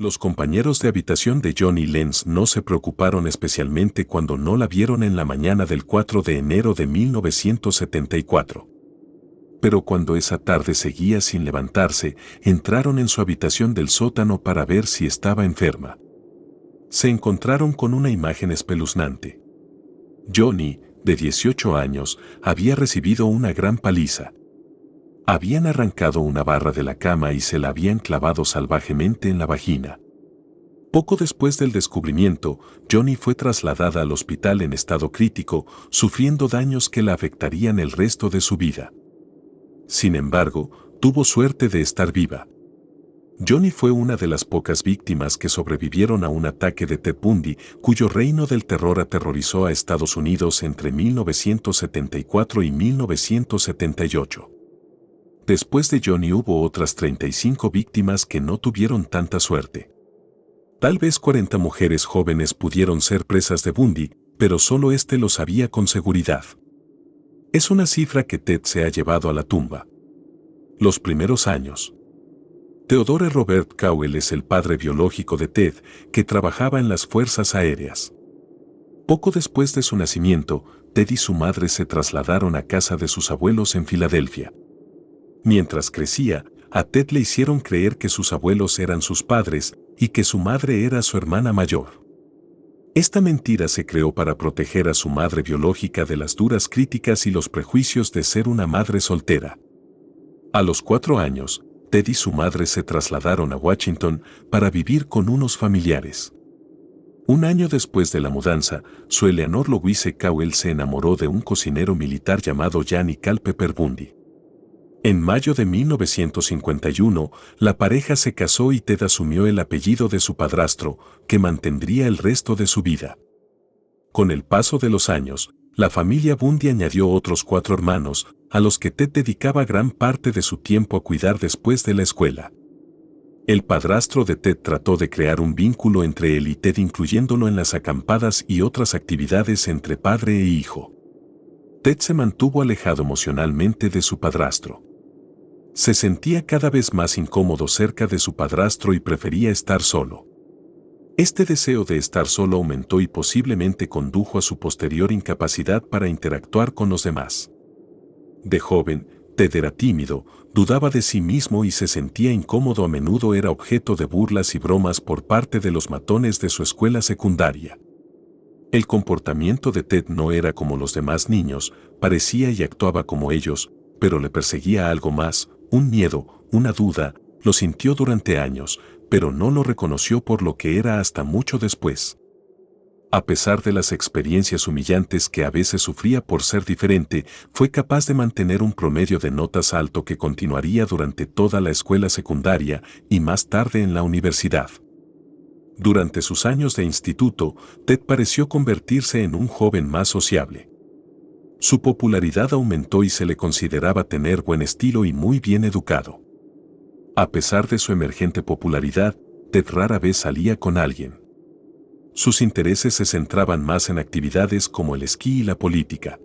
Los compañeros de habitación de Johnny Lenz no se preocuparon especialmente cuando no la vieron en la mañana del 4 de enero de 1974. Pero cuando esa tarde seguía sin levantarse, entraron en su habitación del sótano para ver si estaba enferma. Se encontraron con una imagen espeluznante. Johnny, de 18 años, había recibido una gran paliza. Habían arrancado una barra de la cama y se la habían clavado salvajemente en la vagina. Poco después del descubrimiento, Johnny fue trasladada al hospital en estado crítico, sufriendo daños que la afectarían el resto de su vida. Sin embargo, tuvo suerte de estar viva. Johnny fue una de las pocas víctimas que sobrevivieron a un ataque de Ted Bundy, cuyo reino del terror aterrorizó a Estados Unidos entre 1974 y 1978. Después de Johnny hubo otras 35 víctimas que no tuvieron tanta suerte. Tal vez 40 mujeres jóvenes pudieron ser presas de Bundy, pero solo este lo sabía con seguridad. Es una cifra que Ted se ha llevado a la tumba. Los primeros años. Theodore Robert Cowell es el padre biológico de Ted, que trabajaba en las Fuerzas Aéreas. Poco después de su nacimiento, Ted y su madre se trasladaron a casa de sus abuelos en Filadelfia. Mientras crecía, a Ted le hicieron creer que sus abuelos eran sus padres y que su madre era su hermana mayor. Esta mentira se creó para proteger a su madre biológica de las duras críticas y los prejuicios de ser una madre soltera. A los 4 años, Ted y su madre se trasladaron a Washington para vivir con unos familiares. Un año después de la mudanza, su Eleanor Louise Cowell se enamoró de un cocinero militar llamado Johnny Culpeper Bundy. En mayo de 1951, la pareja se casó y Ted asumió el apellido de su padrastro, que mantendría el resto de su vida. Con el paso de los años, la familia Bundy añadió otros 4 hermanos, a los que Ted dedicaba gran parte de su tiempo a cuidar después de la escuela. El padrastro de Ted trató de crear un vínculo entre él y Ted, incluyéndolo en las acampadas y otras actividades entre padre e hijo. Ted se mantuvo alejado emocionalmente de su padrastro. Se sentía cada vez más incómodo cerca de su padrastro y prefería estar solo. Este deseo de estar solo aumentó y posiblemente condujo a su posterior incapacidad para interactuar con los demás. De joven, Ted era tímido, dudaba de sí mismo y se sentía incómodo. A menudo era objeto de burlas y bromas por parte de los matones de su escuela secundaria. El comportamiento de Ted no era como los demás niños, parecía y actuaba como ellos, pero le perseguía algo más, un miedo, una duda. Lo sintió durante años, pero no lo reconoció por lo que era hasta mucho después. A pesar de las experiencias humillantes que a veces sufría por ser diferente, fue capaz de mantener un promedio de notas alto que continuaría durante toda la escuela secundaria y más tarde en la universidad. Durante sus años de instituto, Ted pareció convertirse en un joven más sociable. Su popularidad aumentó y se le consideraba tener buen estilo y muy bien educado. A pesar de su emergente popularidad, Ted rara vez salía con alguien. Sus intereses se centraban más en actividades como el esquí y la política.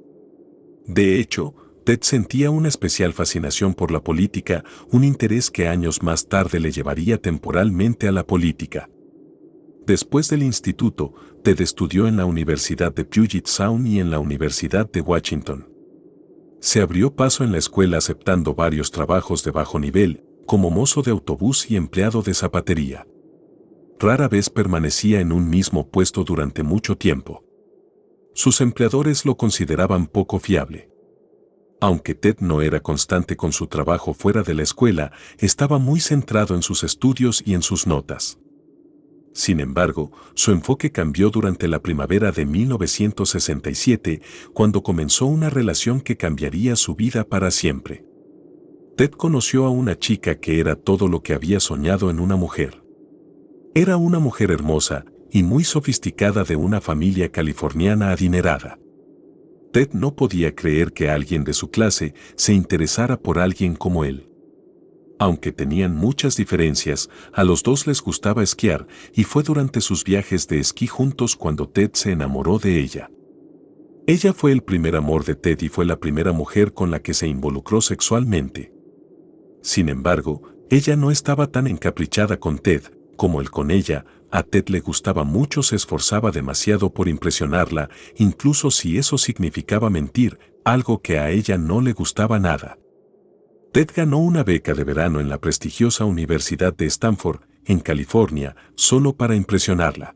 De hecho, Ted sentía una especial fascinación por la política, un interés que años más tarde le llevaría temporalmente a la política. Después del instituto, Ted estudió en la Universidad de Puget Sound y en la Universidad de Washington. Se abrió paso en la escuela aceptando varios trabajos de bajo nivel, como mozo de autobús y empleado de zapatería. Rara vez permanecía en un mismo puesto durante mucho tiempo. Sus empleadores lo consideraban poco fiable. Aunque Ted no era constante con su trabajo fuera de la escuela, estaba muy centrado en sus estudios y en sus notas. Sin embargo, su enfoque cambió durante la primavera de 1967, cuando comenzó una relación que cambiaría su vida para siempre. Ted conoció a una chica que era todo lo que había soñado en una mujer. Era una mujer hermosa y muy sofisticada de una familia californiana adinerada. Ted no podía creer que alguien de su clase se interesara por alguien como él. Aunque tenían muchas diferencias, a los dos les gustaba esquiar y fue durante sus viajes de esquí juntos cuando Ted se enamoró de ella. Ella fue el primer amor de Ted y fue la primera mujer con la que se involucró sexualmente. Sin embargo, ella no estaba tan encaprichada con Ted, como él con ella, a Ted le gustaba mucho, se esforzaba demasiado por impresionarla, incluso si eso significaba mentir, algo que a ella no le gustaba nada. Ted ganó una beca de verano en la prestigiosa Universidad de Stanford, en California, solo para impresionarla.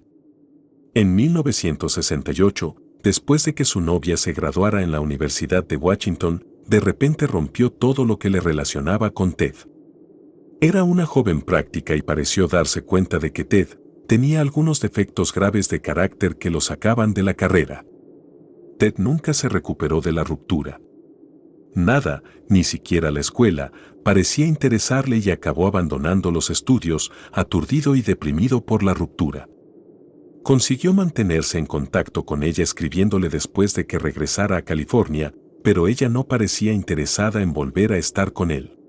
En 1968, después de que su novia se graduara en la Universidad de Washington, de repente rompió todo lo que le relacionaba con Ted. Era una joven práctica y pareció darse cuenta de que Ted tenía algunos defectos graves de carácter que lo sacaban de la carrera. Ted nunca se recuperó de la ruptura. Nada, ni siquiera la escuela, parecía interesarle y acabó abandonando los estudios, aturdido y deprimido por la ruptura. Consiguió mantenerse en contacto con ella escribiéndole después de que regresara a California, pero ella no parecía interesada en volver a estar con él.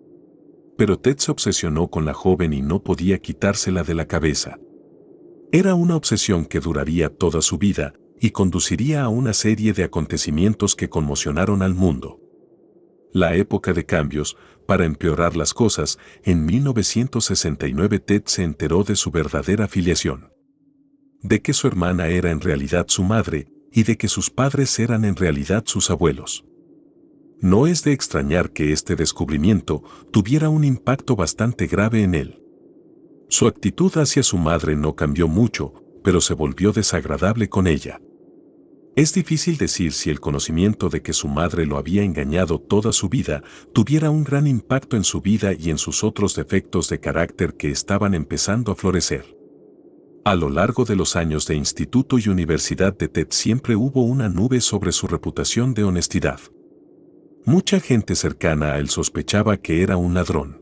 Pero Ted se obsesionó con la joven y no podía quitársela de la cabeza. Era una obsesión que duraría toda su vida y conduciría a una serie de acontecimientos que conmocionaron al mundo. La época de cambios, para empeorar las cosas, en 1969 Ted se enteró de su verdadera filiación. De que su hermana era en realidad su madre y de que sus padres eran en realidad sus abuelos. No es de extrañar que este descubrimiento tuviera un impacto bastante grave en él. Su actitud hacia su madre no cambió mucho, pero se volvió desagradable con ella. Es difícil decir si el conocimiento de que su madre lo había engañado toda su vida tuviera un gran impacto en su vida y en sus otros defectos de carácter que estaban empezando a florecer. A lo largo de los años de instituto y universidad de Ted siempre hubo una nube sobre su reputación de honestidad. Mucha gente cercana a él sospechaba que era un ladrón.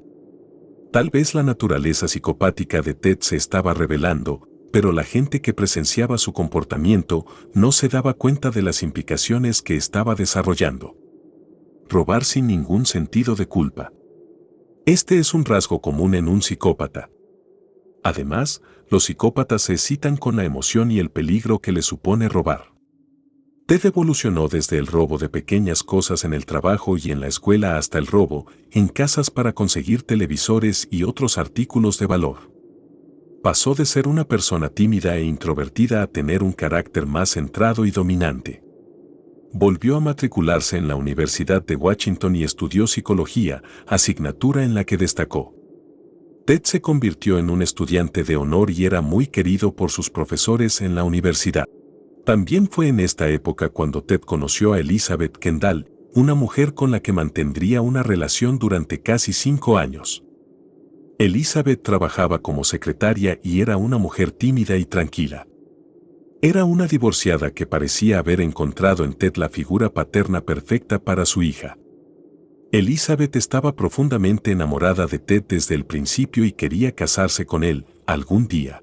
Tal vez la naturaleza psicopática de Ted se estaba revelando, pero la gente que presenciaba su comportamiento no se daba cuenta de las implicaciones que estaba desarrollando. Robar sin ningún sentido de culpa. Este es un rasgo común en un psicópata. Además, los psicópatas se excitan con la emoción y el peligro que les supone robar. Ted evolucionó desde el robo de pequeñas cosas en el trabajo y en la escuela hasta el robo en casas para conseguir televisores y otros artículos de valor. Pasó de ser una persona tímida e introvertida a tener un carácter más centrado y dominante. Volvió a matricularse en la Universidad de Washington y estudió psicología, asignatura en la que destacó. Ted se convirtió en un estudiante de honor y era muy querido por sus profesores en la universidad. También fue en esta época cuando Ted conoció a Elizabeth Kendall, una mujer con la que mantendría una relación durante casi 5 años. Elizabeth trabajaba como secretaria y era una mujer tímida y tranquila. Era una divorciada que parecía haber encontrado en Ted la figura paterna perfecta para su hija. Elizabeth estaba profundamente enamorada de Ted desde el principio y quería casarse con él algún día.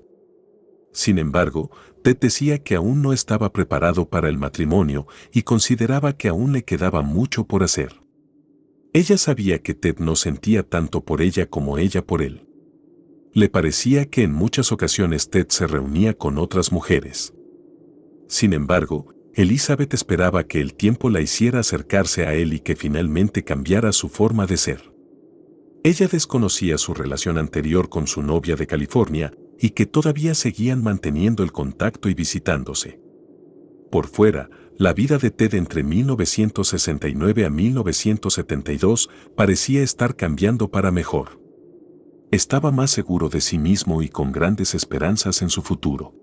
Sin embargo, Ted decía que aún no estaba preparado para el matrimonio y consideraba que aún le quedaba mucho por hacer. Ella sabía que Ted no sentía tanto por ella como ella por él. Le parecía que en muchas ocasiones Ted se reunía con otras mujeres. Sin embargo, Elizabeth esperaba que el tiempo la hiciera acercarse a él y que finalmente cambiara su forma de ser. Ella desconocía su relación anterior con su novia de California y que todavía seguían manteniendo el contacto y visitándose. Por fuera, la vida de Ted entre 1969 a 1972 parecía estar cambiando para mejor. Estaba más seguro de sí mismo y con grandes esperanzas en su futuro.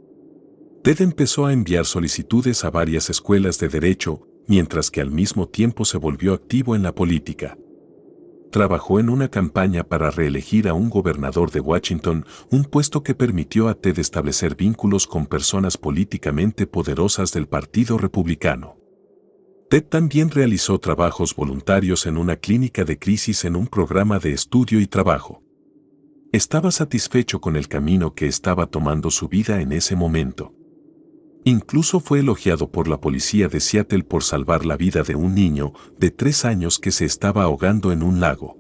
Ted empezó a enviar solicitudes a varias escuelas de derecho, mientras que al mismo tiempo se volvió activo en la política. Trabajó en una campaña para reelegir a un gobernador de Washington, un puesto que permitió a Ted establecer vínculos con personas políticamente poderosas del Partido Republicano. Ted también realizó trabajos voluntarios en una clínica de crisis en un programa de estudio y trabajo. Estaba satisfecho con el camino que estaba tomando su vida en ese momento. Incluso fue elogiado por la policía de Seattle por salvar la vida de un niño de 3 años que se estaba ahogando en un lago.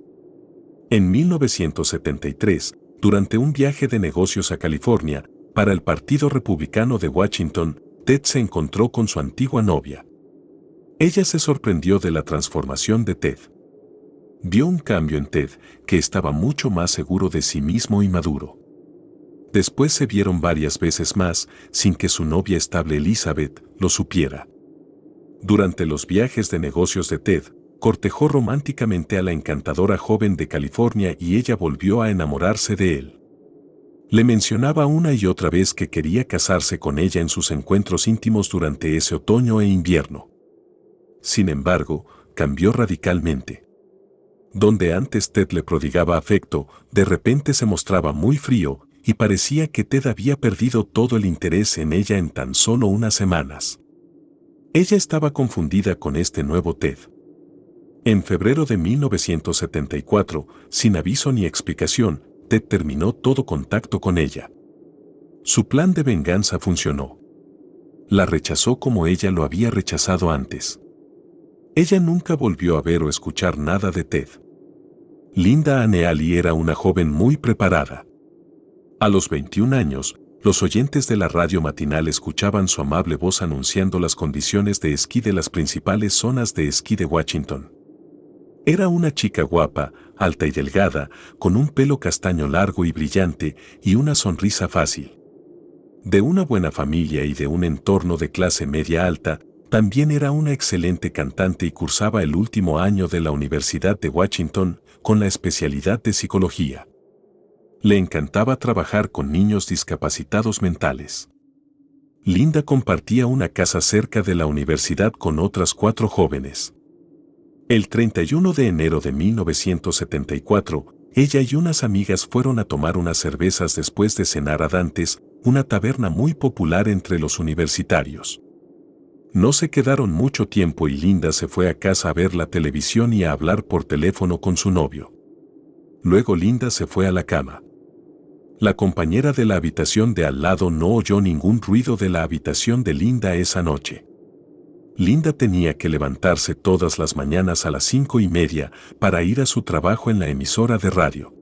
En 1973, durante un viaje de negocios a California, para el Partido Republicano de Washington, Ted se encontró con su antigua novia. Ella se sorprendió de la transformación de Ted. Vio un cambio en Ted, que estaba mucho más seguro de sí mismo y maduro. Después se vieron varias veces más, sin que su novia estable Elizabeth lo supiera. Durante los viajes de negocios de Ted, cortejó románticamente a la encantadora joven de California y ella volvió a enamorarse de él. Le mencionaba una y otra vez que quería casarse con ella en sus encuentros íntimos durante ese otoño e invierno. Sin embargo, cambió radicalmente. Donde antes Ted le prodigaba afecto, de repente se mostraba muy frío y parecía que Ted había perdido todo el interés en ella en tan solo unas semanas. Ella estaba confundida con este nuevo Ted. En febrero de 1974, sin aviso ni explicación, Ted terminó todo contacto con ella. Su plan de venganza funcionó. La rechazó como ella lo había rechazado antes. Ella nunca volvió a ver o escuchar nada de Ted. Linda Aneali era una joven muy preparada. A los 21 años, los oyentes de la radio matinal escuchaban su amable voz anunciando las condiciones de esquí de las principales zonas de esquí de Washington. Era una chica guapa, alta y delgada, con un pelo castaño largo y brillante y una sonrisa fácil. De una buena familia y de un entorno de clase media alta, también era una excelente cantante y cursaba el último año de la Universidad de Washington con la especialidad de psicología. Le encantaba trabajar con niños discapacitados mentales. Linda compartía una casa cerca de la universidad con otras 4 jóvenes. El 31 de enero de 1974, ella y unas amigas fueron a tomar unas cervezas después de cenar a Dantes, una taberna muy popular entre los universitarios. No se quedaron mucho tiempo y Linda se fue a casa a ver la televisión y a hablar por teléfono con su novio. Luego Linda se fue a la cama. La compañera de la habitación de al lado no oyó ningún ruido de la habitación de Linda esa noche. Linda tenía que levantarse todas las mañanas a las 5:30 para ir a su trabajo en la emisora de radio.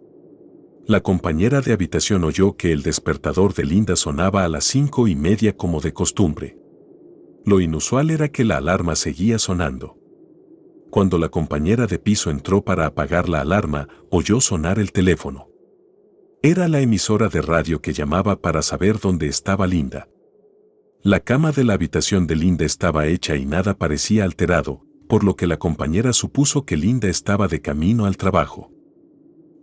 La compañera de habitación oyó que el despertador de Linda sonaba a las 5:30 como de costumbre. Lo inusual era que la alarma seguía sonando. Cuando la compañera de piso entró para apagar la alarma, oyó sonar el teléfono. Era la emisora de radio que llamaba para saber dónde estaba Linda. La cama de la habitación de Linda estaba hecha y nada parecía alterado, por lo que la compañera supuso que Linda estaba de camino al trabajo.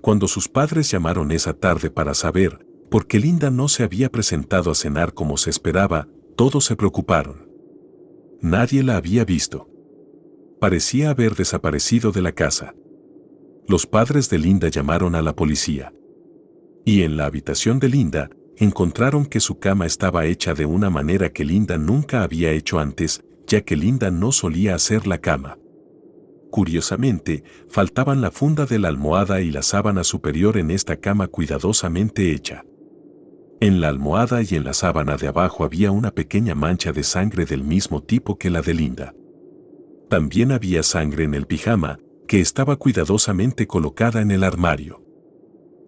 Cuando sus padres llamaron esa tarde para saber por qué Linda no se había presentado a cenar como se esperaba, todos se preocuparon. Nadie la había visto. Parecía haber desaparecido de la casa. Los padres de Linda llamaron a la policía. Y en la habitación de Linda, encontraron que su cama estaba hecha de una manera que Linda nunca había hecho antes, ya que Linda no solía hacer la cama. Curiosamente, faltaban la funda de la almohada y la sábana superior en esta cama cuidadosamente hecha. En la almohada y en la sábana de abajo había una pequeña mancha de sangre del mismo tipo que la de Linda. También había sangre en el pijama, que estaba cuidadosamente colocada en el armario.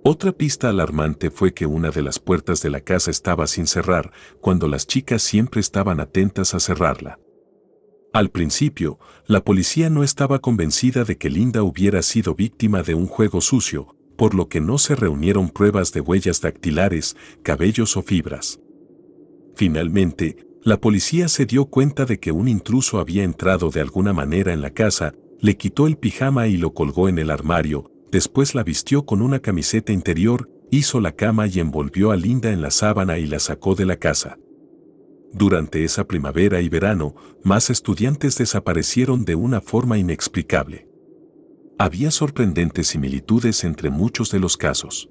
Otra pista alarmante fue que una de las puertas de la casa estaba sin cerrar, cuando las chicas siempre estaban atentas a cerrarla. Al principio, la policía no estaba convencida de que Linda hubiera sido víctima de un juego sucio, por lo que no se reunieron pruebas de huellas dactilares, cabellos o fibras. Finalmente, la policía se dio cuenta de que un intruso había entrado de alguna manera en la casa, le quitó el pijama y lo colgó en el armario. Después la vistió con una camiseta interior, hizo la cama y envolvió a Linda en la sábana y la sacó de la casa. Durante esa primavera y verano, más estudiantes desaparecieron de una forma inexplicable. Había sorprendentes similitudes entre muchos de los casos.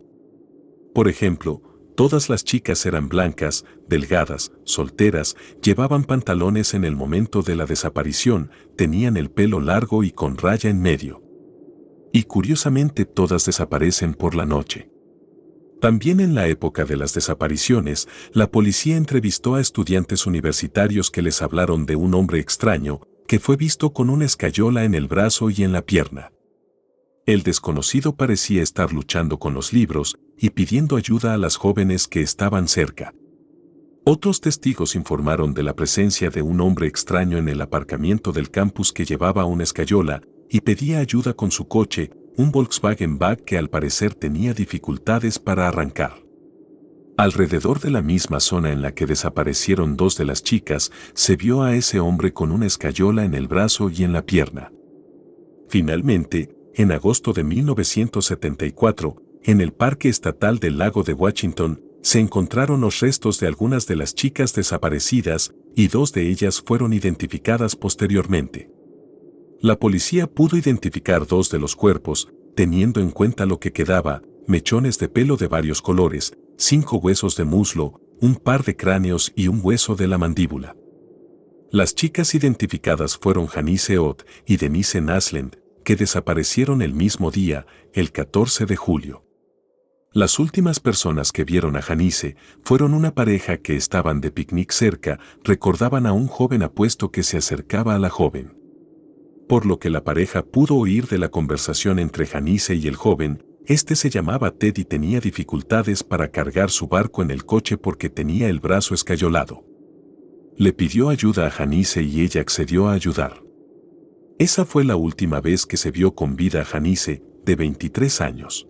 Por ejemplo, todas las chicas eran blancas, delgadas, solteras, llevaban pantalones en el momento de la desaparición, tenían el pelo largo y con raya en medio. Y curiosamente todas desaparecen por la noche. También en la época de las desapariciones, la policía entrevistó a estudiantes universitarios que les hablaron de un hombre extraño, que fue visto con una escayola en el brazo y en la pierna. El desconocido parecía estar luchando con los libros y pidiendo ayuda a las jóvenes que estaban cerca. Otros testigos informaron de la presencia de un hombre extraño en el aparcamiento del campus que llevaba una escayola y pedía ayuda con su coche, un Volkswagen Bug que al parecer tenía dificultades para arrancar. Alrededor de la misma zona en la que desaparecieron dos de las chicas, se vio a ese hombre con una escayola en el brazo y en la pierna. Finalmente, en agosto de 1974, en el Parque Estatal del Lago de Washington, se encontraron los restos de algunas de las chicas desaparecidas y dos de ellas fueron identificadas posteriormente. La policía pudo identificar dos de los cuerpos, teniendo en cuenta lo que quedaba, mechones de pelo de varios colores, 5 huesos de muslo, un par de cráneos y un hueso de la mandíbula. Las chicas identificadas fueron Janice Ott y Denise Naslund, que desaparecieron el mismo día, el 14 de julio. Las últimas personas que vieron a Janice fueron una pareja que estaban de picnic cerca, recordaban a un joven apuesto que se acercaba a la joven. Por lo que la pareja pudo oír de la conversación entre Janice y el joven. Este se llamaba Ted y tenía dificultades para cargar su barco en el coche porque tenía el brazo escayolado. Le pidió ayuda a Janice y ella accedió a ayudar. Esa fue la última vez que se vio con vida a Janice, de 23 años.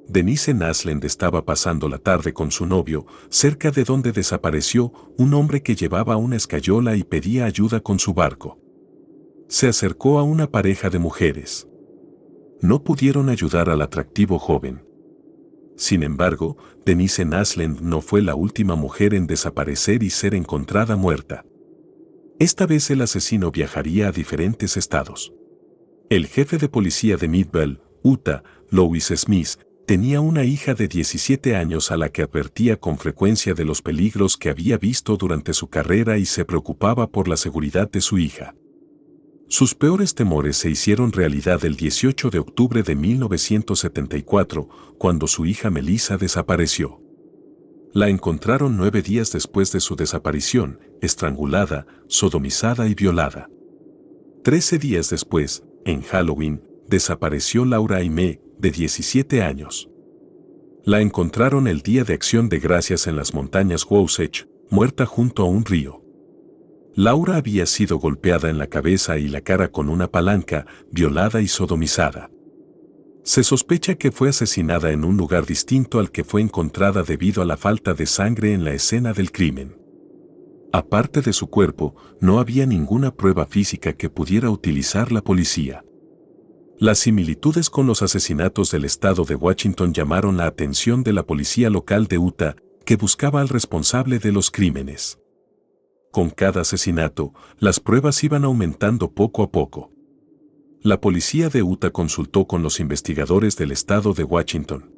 Denise Naslund estaba pasando la tarde con su novio, cerca de donde desapareció un hombre que llevaba una escayola y pedía ayuda con su barco. Se acercó a una pareja de mujeres. No pudieron ayudar al atractivo joven. Sin embargo, Denise Naslund no fue la última mujer en desaparecer y ser encontrada muerta. Esta vez el asesino viajaría a diferentes estados. El jefe de policía de Midvale, Utah, Louis Smith, tenía una hija de 17 años a la que advertía con frecuencia de los peligros que había visto durante su carrera y se preocupaba por la seguridad de su hija. Sus peores temores se hicieron realidad el 18 de octubre de 1974, cuando su hija Melissa desapareció. La encontraron 9 días después de su desaparición, estrangulada, sodomizada y violada. 13 días después, en Halloween, desapareció Laura Aimee, de 17 años. La encontraron el Día de Acción de Gracias en las montañas Wasatch, muerta junto a un río. Laura había sido golpeada en la cabeza y la cara con una palanca, violada y sodomizada. Se sospecha que fue asesinada en un lugar distinto al que fue encontrada debido a la falta de sangre en la escena del crimen. Aparte de su cuerpo, no había ninguna prueba física que pudiera utilizar la policía. Las similitudes con los asesinatos del estado de Washington llamaron la atención de la policía local de Utah, que buscaba al responsable de los crímenes. Con cada asesinato, las pruebas iban aumentando poco a poco. La policía de Utah consultó con los investigadores del estado de Washington.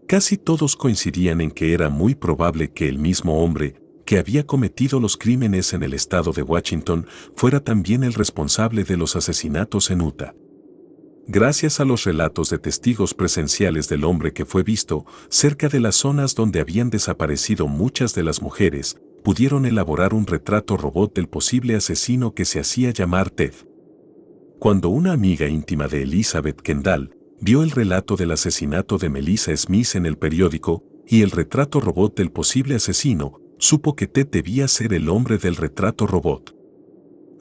Casi todos coincidían en que era muy probable que el mismo hombre, que había cometido los crímenes en el estado de Washington, fuera también el responsable de los asesinatos en Utah. Gracias a los relatos de testigos presenciales del hombre que fue visto cerca de las zonas donde habían desaparecido muchas de las mujeres, pudieron elaborar un retrato robot del posible asesino que se hacía llamar Ted. Cuando una amiga íntima de Elizabeth Kendall vio el relato del asesinato de Melissa Smith en el periódico y el retrato robot del posible asesino, supo que Ted debía ser el hombre del retrato robot.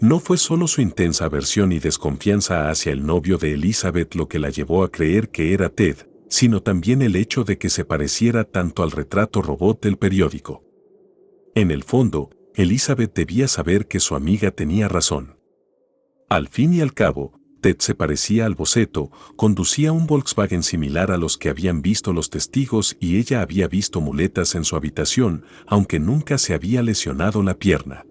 No fue solo su intensa aversión y desconfianza hacia el novio de Elizabeth lo que la llevó a creer que era Ted, sino también el hecho de que se pareciera tanto al retrato robot del periódico. En el fondo, Elizabeth debía saber que su amiga tenía razón. Al fin y al cabo, Ted se parecía al boceto, conducía un Volkswagen similar a los que habían visto los testigos y ella había visto muletas en su habitación, aunque nunca se había lesionado la pierna.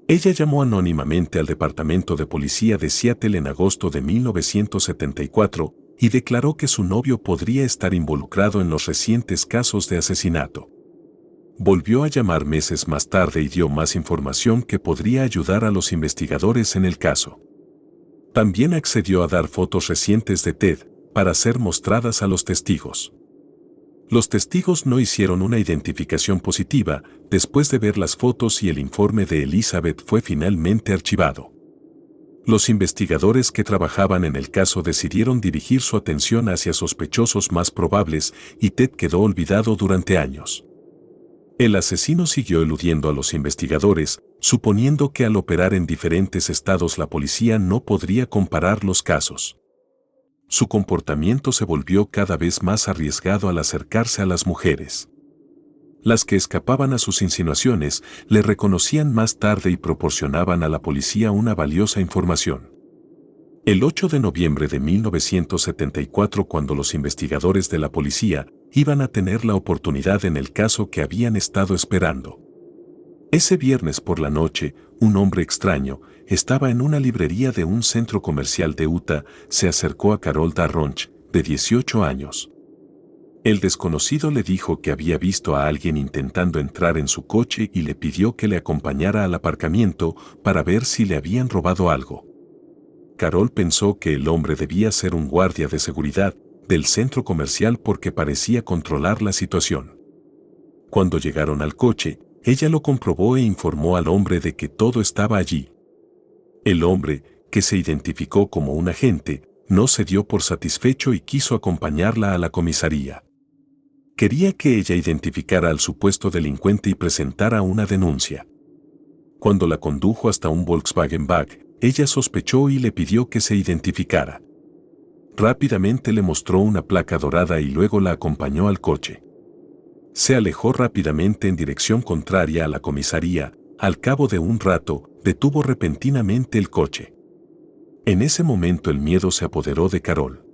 Ella llamó anónimamente al Departamento de Policía de Seattle en agosto de 1974 y declaró que su novio podría estar involucrado en los recientes casos de asesinato. Volvió a llamar meses más tarde y dio más información que podría ayudar a los investigadores en el caso. También accedió a dar fotos recientes de Ted para ser mostradas a los testigos. Los testigos no hicieron una identificación positiva después de ver las fotos y el informe de Elizabeth fue finalmente archivado. Los investigadores que trabajaban en el caso decidieron dirigir su atención hacia sospechosos más probables y Ted quedó olvidado durante años. El asesino siguió eludiendo a los investigadores, suponiendo que al operar en diferentes estados la policía no podría comparar los casos. Su comportamiento se volvió cada vez más arriesgado al acercarse a las mujeres. Las que escapaban a sus insinuaciones le reconocían más tarde y proporcionaban a la policía una valiosa información. El 8 de noviembre de 1974, cuando los investigadores de la policía iban a tener la oportunidad en el caso que habían estado esperando. Ese viernes por la noche, un hombre extraño estaba en una librería de un centro comercial de Utah, se acercó a Carol Darronch, de 18 años. El desconocido le dijo que había visto a alguien intentando entrar en su coche y le pidió que le acompañara al aparcamiento para ver si le habían robado algo. Carol pensó que el hombre debía ser un guardia de seguridad del centro comercial porque parecía controlar la situación. Cuando llegaron al coche, ella lo comprobó e informó al hombre de que todo estaba allí. El hombre, que se identificó como un agente, no se dio por satisfecho y quiso acompañarla a la comisaría. Quería que ella identificara al supuesto delincuente y presentara una denuncia. Cuando la condujo hasta un Volkswagen Bug, ella sospechó y le pidió que se identificara. Rápidamente le mostró una placa dorada y luego la acompañó al coche. Se alejó rápidamente en dirección contraria a la comisaría. Al cabo de un rato, detuvo repentinamente el coche. En ese momento el miedo se apoderó de Carol.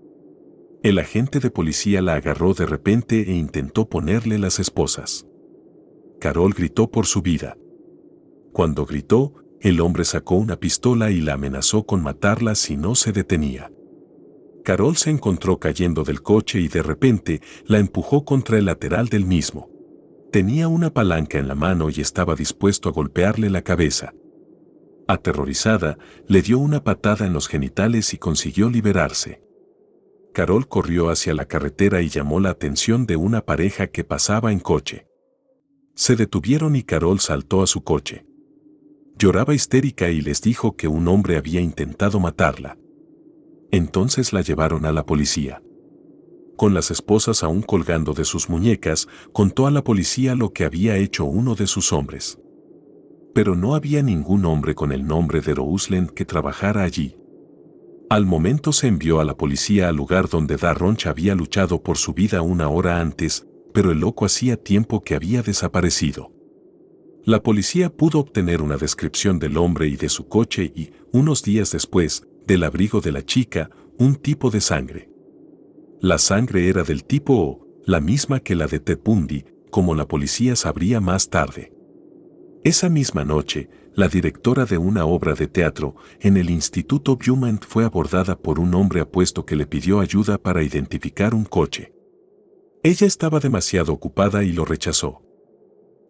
El agente de policía la agarró de repente e intentó ponerle las esposas. Carol gritó por su vida. Cuando gritó, el hombre sacó una pistola y la amenazó con matarla si no se detenía. Carol se encontró cayendo del coche y de repente la empujó contra el lateral del mismo. Tenía una palanca en la mano y estaba dispuesto a golpearle la cabeza. Aterrorizada, le dio una patada en los genitales y consiguió liberarse. Carol corrió hacia la carretera y llamó la atención de una pareja que pasaba en coche. Se detuvieron y Carol saltó a su coche. Lloraba histérica y les dijo que un hombre había intentado matarla. Entonces la llevaron a la policía. Con las esposas aún colgando de sus muñecas, contó a la policía lo que había hecho uno de sus hombres. Pero no había ningún hombre con el nombre de Rousland que trabajara allí. Al momento se envió a la policía al lugar donde Darronch había luchado por su vida una hora antes, pero el loco hacía tiempo que había desaparecido. La policía pudo obtener una descripción del hombre y de su coche y, unos días después, del abrigo de la chica, un tipo de sangre. La sangre era del tipo O, la misma que la de Ted Bundy, como la policía sabría más tarde. Esa misma noche, la directora de una obra de teatro en el Instituto Beaumont fue abordada por un hombre apuesto que le pidió ayuda para identificar un coche. Ella estaba demasiado ocupada y lo rechazó.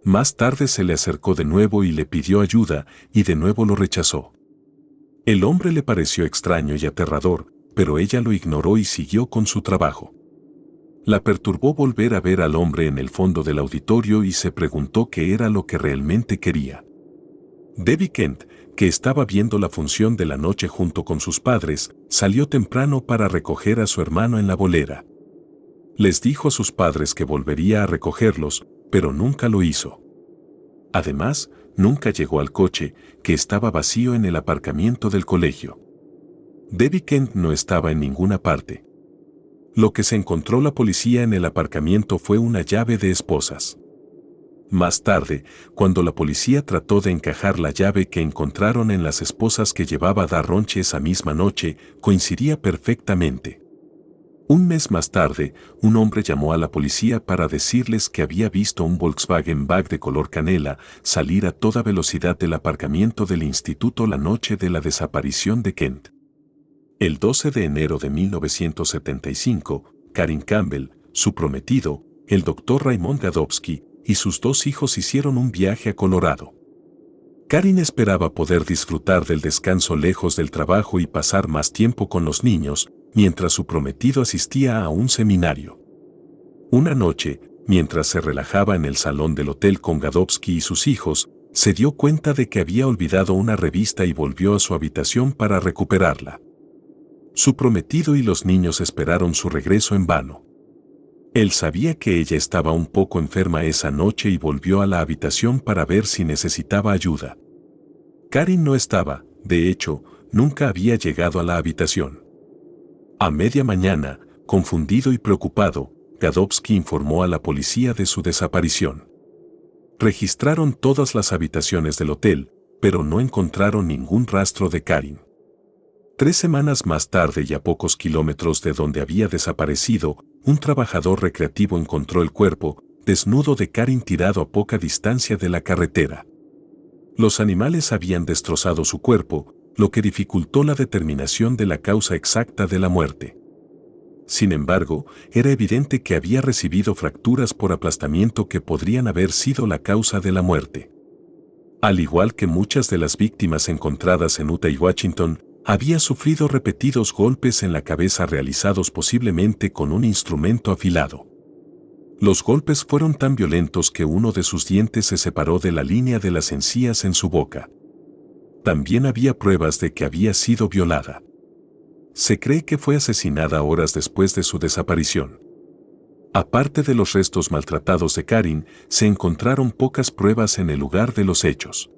Más tarde se le acercó de nuevo y le pidió ayuda, y de nuevo lo rechazó. El hombre le pareció extraño y aterrador, pero ella lo ignoró y siguió con su trabajo. La perturbó volver a ver al hombre en el fondo del auditorio y se preguntó qué era lo que realmente quería. Debbie Kent, que estaba viendo la función de la noche junto con sus padres, salió temprano para recoger a su hermano en la bolera. Les dijo a sus padres que volvería a recogerlos, pero nunca lo hizo. Además, nunca llegó al coche, que estaba vacío en el aparcamiento del colegio. Debbie Kent no estaba en ninguna parte. Lo que se encontró la policía en el aparcamiento fue una llave de esposas. Más tarde, cuando la policía trató de encajar la llave que encontraron en las esposas que llevaba Darronch esa misma noche, coincidía perfectamente. Un mes más tarde, un hombre llamó a la policía para decirles que había visto un Volkswagen Bug de color canela salir a toda velocidad del aparcamiento del instituto la noche de la desaparición de Kent. El 12 de enero de 1975, Karin Campbell, su prometido, el Dr. Raymond Gadowski, y sus dos hijos hicieron un viaje a Colorado. Karin esperaba poder disfrutar del descanso lejos del trabajo y pasar más tiempo con los niños, mientras su prometido asistía a un seminario. Una noche, mientras se relajaba en el salón del hotel con Gadowski y sus hijos, se dio cuenta de que había olvidado una revista y volvió a su habitación para recuperarla. Su prometido y los niños esperaron su regreso en vano. Él sabía que ella estaba un poco enferma esa noche y volvió a la habitación para ver si necesitaba ayuda. Karin no estaba, de hecho, nunca había llegado a la habitación. A media mañana, confundido y preocupado, Gadowski informó a la policía de su desaparición. Registraron todas las habitaciones del hotel, pero no encontraron ningún rastro de Karin. 3 semanas más tarde y a pocos kilómetros de donde había desaparecido, un trabajador recreativo encontró el cuerpo, desnudo de Karin tirado a poca distancia de la carretera. Los animales habían destrozado su cuerpo, lo que dificultó la determinación de la causa exacta de la muerte. Sin embargo, era evidente que había recibido fracturas por aplastamiento que podrían haber sido la causa de la muerte. Al igual que muchas de las víctimas encontradas en Utah y Washington, había sufrido repetidos golpes en la cabeza realizados posiblemente con un instrumento afilado. Los golpes fueron tan violentos que uno de sus dientes se separó de la línea de las encías en su boca. También había pruebas de que había sido violada. Se cree que fue asesinada horas después de su desaparición. Aparte de los restos maltratados de Karin, se encontraron pocas pruebas en el lugar de los hechos.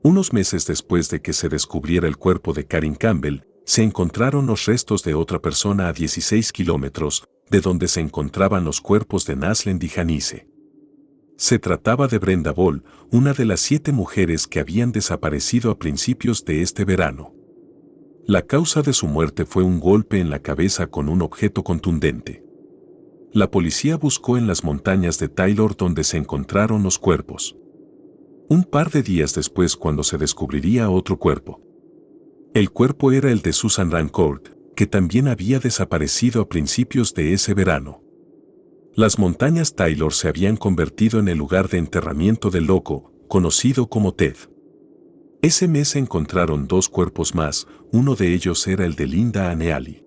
Unos meses después de que se descubriera el cuerpo de Karin Campbell, se encontraron los restos de otra persona a 16 kilómetros, de donde se encontraban los cuerpos de Naslend y Janice. Se trataba de Brenda Ball, una de las 7 mujeres que habían desaparecido a principios de este verano. La causa de su muerte fue un golpe en la cabeza con un objeto contundente. La policía buscó en las montañas de Taylor donde se encontraron los cuerpos. Un par de días después cuando se descubriría otro cuerpo. El cuerpo era el de Susan Rancourt, que también había desaparecido a principios de ese verano. Las montañas Taylor se habían convertido en el lugar de enterramiento del loco, conocido como Ted. Ese mes se encontraron 2 cuerpos más, uno de ellos era el de Linda Aneali.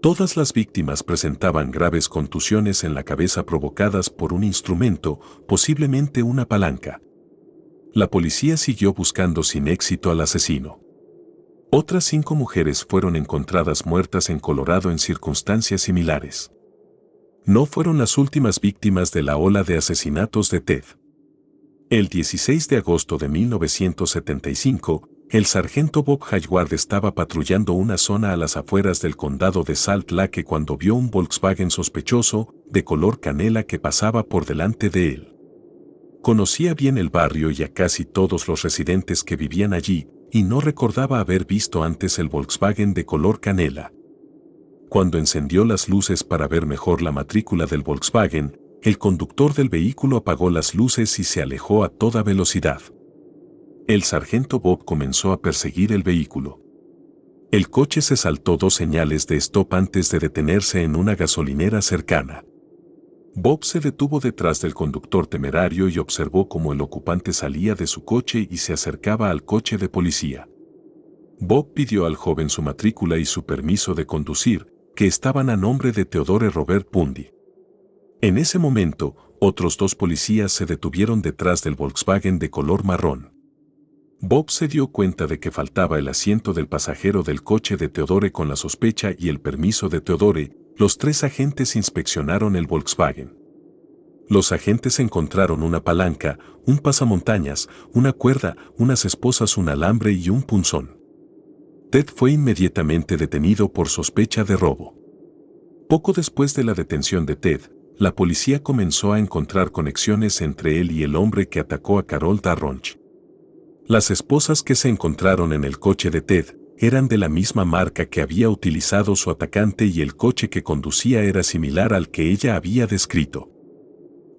Todas las víctimas presentaban graves contusiones en la cabeza provocadas por un instrumento, posiblemente una palanca. La policía siguió buscando sin éxito al asesino. Otras 5 mujeres fueron encontradas muertas en Colorado en circunstancias similares. No fueron las últimas víctimas de la ola de asesinatos de Ted. El 16 de agosto de 1975, el sargento Bob Hayward estaba patrullando una zona a las afueras del condado de Salt Lake cuando vio un Volkswagen sospechoso, de color canela que pasaba por delante de él. Conocía bien el barrio y a casi todos los residentes que vivían allí, y no recordaba haber visto antes el Volkswagen de color canela. Cuando encendió las luces para ver mejor la matrícula del Volkswagen, el conductor del vehículo apagó las luces y se alejó a toda velocidad. El sargento Bob comenzó a perseguir el vehículo. El coche se saltó 2 señales de stop antes de detenerse en una gasolinera cercana. Bob se detuvo detrás del conductor temerario y observó cómo el ocupante salía de su coche y se acercaba al coche de policía. Bob pidió al joven su matrícula y su permiso de conducir, que estaban a nombre de Theodore Robert Bundy. En ese momento, otros 2 policías se detuvieron detrás del Volkswagen de color marrón. Bob se dio cuenta de que faltaba el asiento del pasajero del coche de Theodore. Con la sospecha y el permiso de Theodore, los 3 agentes inspeccionaron el Volkswagen. Los agentes encontraron una palanca, un pasamontañas, una cuerda, unas esposas, un alambre y un punzón. Ted fue inmediatamente detenido por sospecha de robo. Poco después de la detención de Ted, la policía comenzó a encontrar conexiones entre él y el hombre que atacó a Carol Darronch. Las esposas que se encontraron en el coche de Ted eran de la misma marca que había utilizado su atacante y el coche que conducía era similar al que ella había descrito.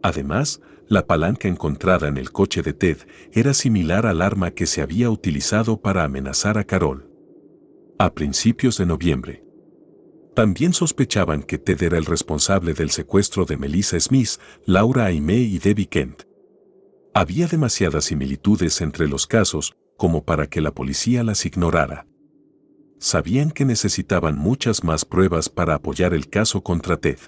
Además, la palanca encontrada en el coche de Ted era similar al arma que se había utilizado para amenazar a Carol. A principios de noviembre. También sospechaban que Ted era el responsable del secuestro de Melissa Smith, Laura Aimee y Debbie Kent. Había demasiadas similitudes entre los casos como para que la policía las ignorara. Sabían que necesitaban muchas más pruebas para apoyar el caso contra Ted.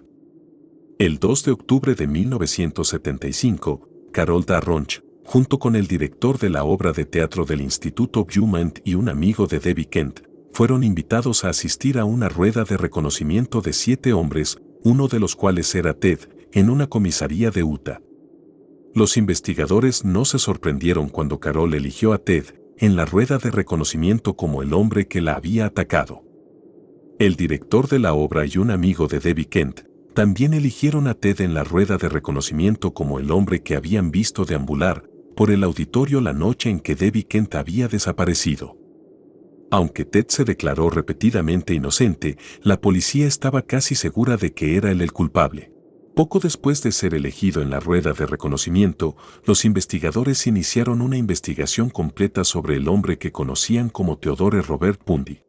El 2 de octubre de 1975, Carol Darronch, junto con el director de la obra de teatro del Instituto Beaumont y un amigo de Debbie Kent, fueron invitados a asistir a una rueda de reconocimiento de 7 hombres, uno de los cuales era Ted, en una comisaría de Utah. Los investigadores no se sorprendieron cuando Carol eligió a Ted en la rueda de reconocimiento como el hombre que la había atacado. El director de la obra y un amigo de Debbie Kent También eligieron a Ted en la rueda de reconocimiento como el hombre que habían visto deambular por el auditorio la noche en que Debbie Kent había desaparecido. Aunque Ted se declaró repetidamente inocente, la policía estaba casi segura de que era él el culpable. Poco después de ser elegido en la rueda de reconocimiento, los investigadores iniciaron una investigación completa sobre el hombre que conocían como Theodore Robert Bundy.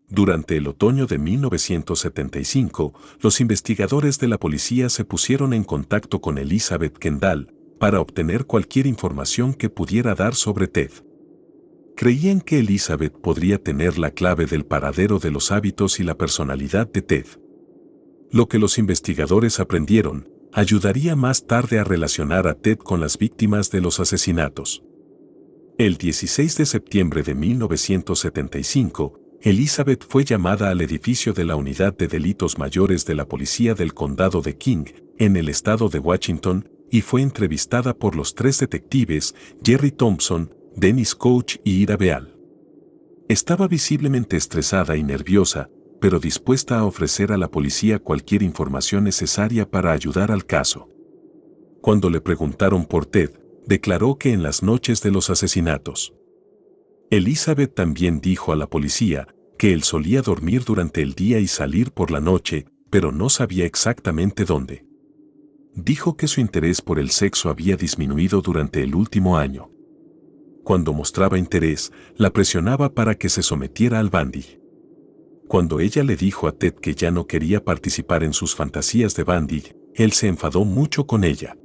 Durante el otoño de 1975, los investigadores de la policía se pusieron en contacto con Elizabeth Kendall para obtener cualquier información que pudiera dar sobre Ted. Creían que Elizabeth podría tener la clave del paradero de los hábitos y la personalidad de Ted. Lo que los investigadores aprendieron ayudaría más tarde a relacionar a Ted con las víctimas de los asesinatos. El 16 de septiembre de 1975, Elizabeth fue llamada al edificio de la Unidad de Delitos Mayores de la Policía del Condado de King, en el estado de Washington, y fue entrevistada por los 3 detectives, Jerry Thompson, Dennis Couch y Ira Beal. Estaba visiblemente estresada y nerviosa, pero dispuesta a ofrecer a la policía cualquier información necesaria para ayudar al caso. Cuando le preguntaron por Ted, declaró que en las noches de los asesinatos. Elizabeth también dijo a la policía que él solía dormir durante el día y salir por la noche, pero no sabía exactamente dónde. Dijo que su interés por el sexo había disminuido durante el último año. Cuando mostraba interés, la presionaba para que se sometiera al bandy. Cuando ella le dijo a Ted que ya no quería participar en sus fantasías de bandy, él se enfadó mucho con ella.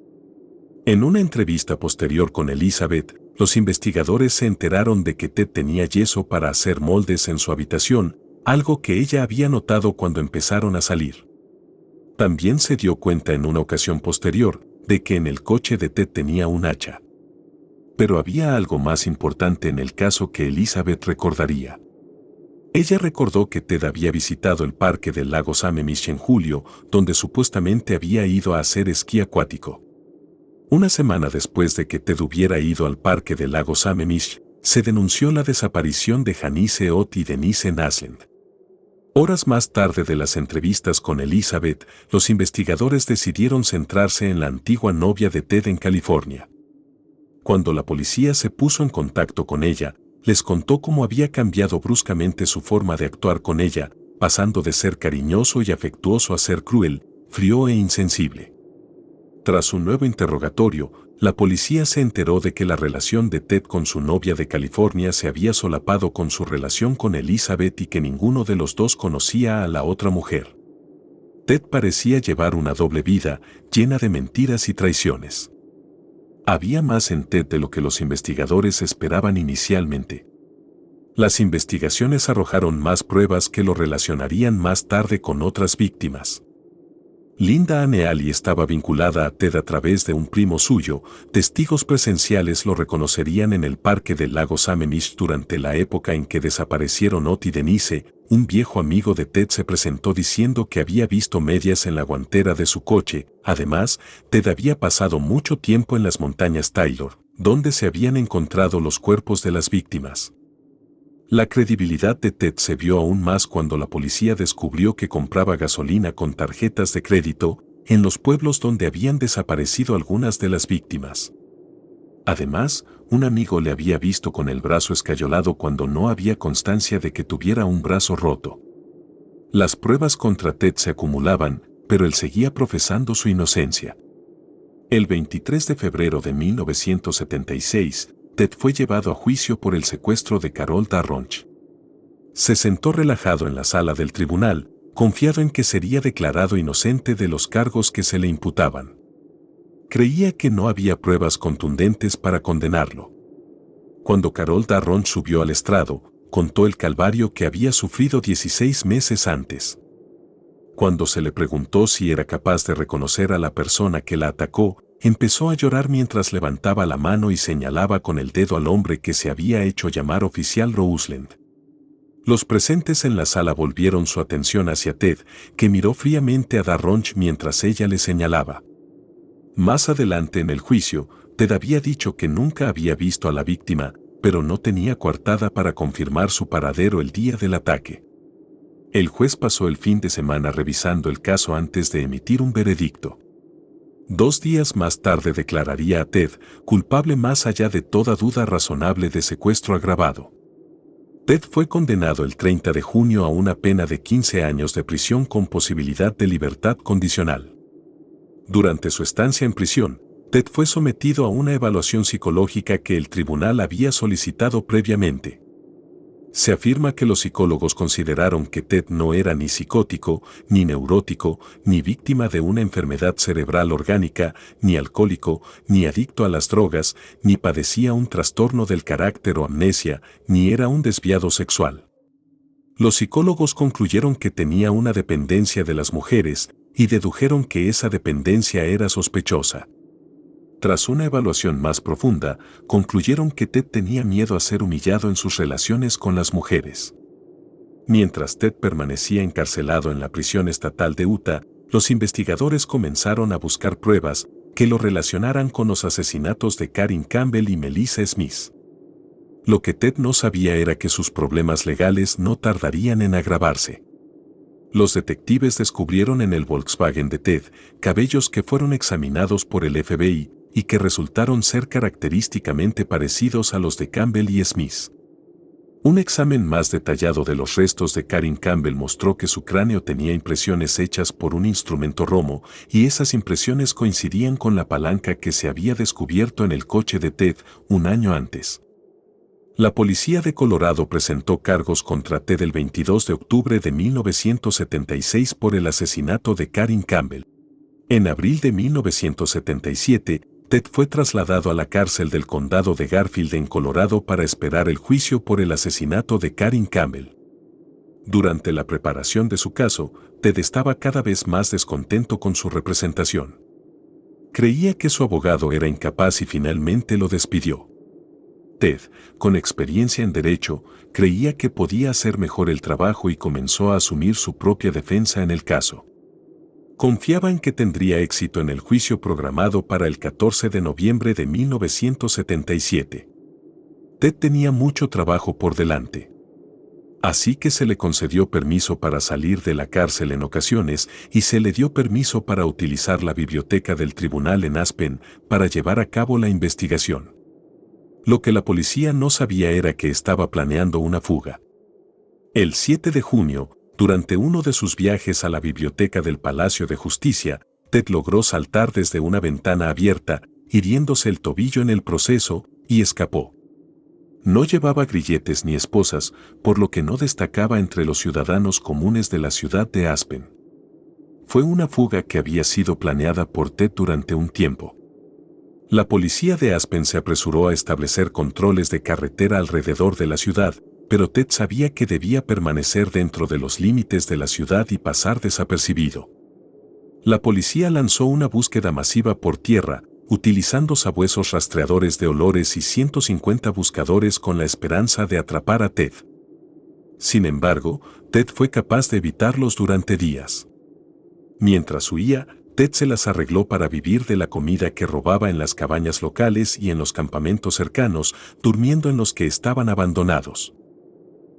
En una entrevista posterior con Elizabeth, los investigadores se enteraron de que Ted tenía yeso para hacer moldes en su habitación, algo que ella había notado cuando empezaron a salir. También se dio cuenta en una ocasión posterior de que en el coche de Ted tenía un hacha. Pero había algo más importante en el caso que Elizabeth recordaría. Ella recordó que Ted había visitado el parque del lago Sammamish en julio, donde supuestamente había ido a hacer esquí acuático. Una semana después de que Ted hubiera ido al parque del lago Sammamish, se denunció la desaparición de Janice Ott y Denise Naslund. Horas más tarde de las entrevistas con Elizabeth, los investigadores decidieron centrarse en la antigua novia de Ted en California. Cuando la policía se puso en contacto con ella, les contó cómo había cambiado bruscamente su forma de actuar con ella, pasando de ser cariñoso y afectuoso a ser cruel, frío e insensible. Tras un nuevo interrogatorio, la policía se enteró de que la relación de Ted con su novia de California se había solapado con su relación con Elizabeth y que ninguno de los dos conocía a la otra mujer. Ted parecía llevar una doble vida, llena de mentiras y traiciones. Había más en Ted de lo que los investigadores esperaban inicialmente. Las investigaciones arrojaron más pruebas que lo relacionarían más tarde con otras víctimas. Linda Aneali estaba vinculada a Ted a través de un primo suyo. Testigos presenciales lo reconocerían en el parque del lago Sammamish durante la época en que desaparecieron Ott y Denise. Un viejo amigo de Ted se presentó diciendo que había visto medias en la guantera de su coche. Además, Ted había pasado mucho tiempo en las montañas Taylor, donde se habían encontrado los cuerpos de las víctimas. La credibilidad de Ted se vio aún más cuando la policía descubrió que compraba gasolina con tarjetas de crédito en los pueblos donde habían desaparecido algunas de las víctimas. Además, un amigo le había visto con el brazo escayolado cuando no había constancia de que tuviera un brazo roto. Las pruebas contra Ted se acumulaban, pero él seguía profesando su inocencia. El 23 de febrero de 1976, Ted fue llevado a juicio por el secuestro de Carol Darronch. Se sentó relajado en la sala del tribunal, confiado en que sería declarado inocente de los cargos que se le imputaban. Creía que no había pruebas contundentes para condenarlo. Cuando Carol Darronch subió al estrado, contó el calvario que había sufrido 16 meses antes. Cuando se le preguntó si era capaz de reconocer a la persona que la atacó, empezó a llorar mientras levantaba la mano y señalaba con el dedo al hombre que se había hecho llamar oficial Roseland. Los presentes en la sala volvieron su atención hacia Ted, que miró fríamente a Darronch mientras ella le señalaba. Más adelante en el juicio, Ted había dicho que nunca había visto a la víctima, pero no tenía coartada para confirmar su paradero el día del ataque. El juez pasó el fin de semana revisando el caso antes de emitir un veredicto. 2 días más tarde declararía a Ted culpable más allá de toda duda razonable de secuestro agravado. Ted fue condenado el 30 de junio a una pena de 15 años de prisión con posibilidad de libertad condicional. Durante su estancia en prisión, Ted fue sometido a una evaluación psicológica que el tribunal había solicitado previamente. Se afirma que los psicólogos consideraron que Ted no era ni psicótico, ni neurótico, ni víctima de una enfermedad cerebral orgánica, ni alcohólico, ni adicto a las drogas, ni padecía un trastorno del carácter o amnesia, ni era un desviado sexual. Los psicólogos concluyeron que tenía una dependencia de las mujeres y dedujeron que esa dependencia era sospechosa. Tras una evaluación más profunda, concluyeron que Ted tenía miedo a ser humillado en sus relaciones con las mujeres. Mientras Ted permanecía encarcelado en la prisión estatal de Utah, los investigadores comenzaron a buscar pruebas que lo relacionaran con los asesinatos de Karin Campbell y Melissa Smith. Lo que Ted no sabía era que sus problemas legales no tardarían en agravarse. Los detectives descubrieron en el Volkswagen de Ted cabellos que fueron examinados por el FBI y que resultaron ser característicamente parecidos a los de Campbell y Smith. Un examen más detallado de los restos de Karin Campbell mostró que su cráneo tenía impresiones hechas por un instrumento Romo y esas impresiones coincidían con la palanca que se había descubierto en el coche de Ted un año antes. La policía de Colorado presentó cargos contra Ted el 22 de octubre de 1976 por el asesinato de Karin Campbell. En abril de 1977, Ted fue trasladado a la cárcel del condado de Garfield en Colorado para esperar el juicio por el asesinato de Karin Campbell. Durante la preparación de su caso, Ted estaba cada vez más descontento con su representación. Creía que su abogado era incapaz y finalmente lo despidió. Ted, con experiencia en derecho, creía que podía hacer mejor el trabajo y comenzó a asumir su propia defensa en el caso. Confiaba en que tendría éxito en el juicio programado para el 14 de noviembre de 1977. Ted tenía mucho trabajo por delante. Así que se le concedió permiso para salir de la cárcel en ocasiones y se le dio permiso para utilizar la biblioteca del tribunal en Aspen para llevar a cabo la investigación. Lo que la policía no sabía era que estaba planeando una fuga. El 7 de junio, durante uno de sus viajes a la biblioteca del Palacio de Justicia, Ted logró saltar desde una ventana abierta, hiriéndose el tobillo en el proceso, y escapó. No llevaba grilletes ni esposas, por lo que no destacaba entre los ciudadanos comunes de la ciudad de Aspen. Fue una fuga que había sido planeada por Ted durante un tiempo. La policía de Aspen se apresuró a establecer controles de carretera alrededor de la ciudad, pero Ted sabía que debía permanecer dentro de los límites de la ciudad y pasar desapercibido. La policía lanzó una búsqueda masiva por tierra, utilizando sabuesos rastreadores de olores y 150 buscadores con la esperanza de atrapar a Ted. Sin embargo, Ted fue capaz de evitarlos durante días. Mientras huía, Ted se las arregló para vivir de la comida que robaba en las cabañas locales y en los campamentos cercanos, durmiendo en los que estaban abandonados.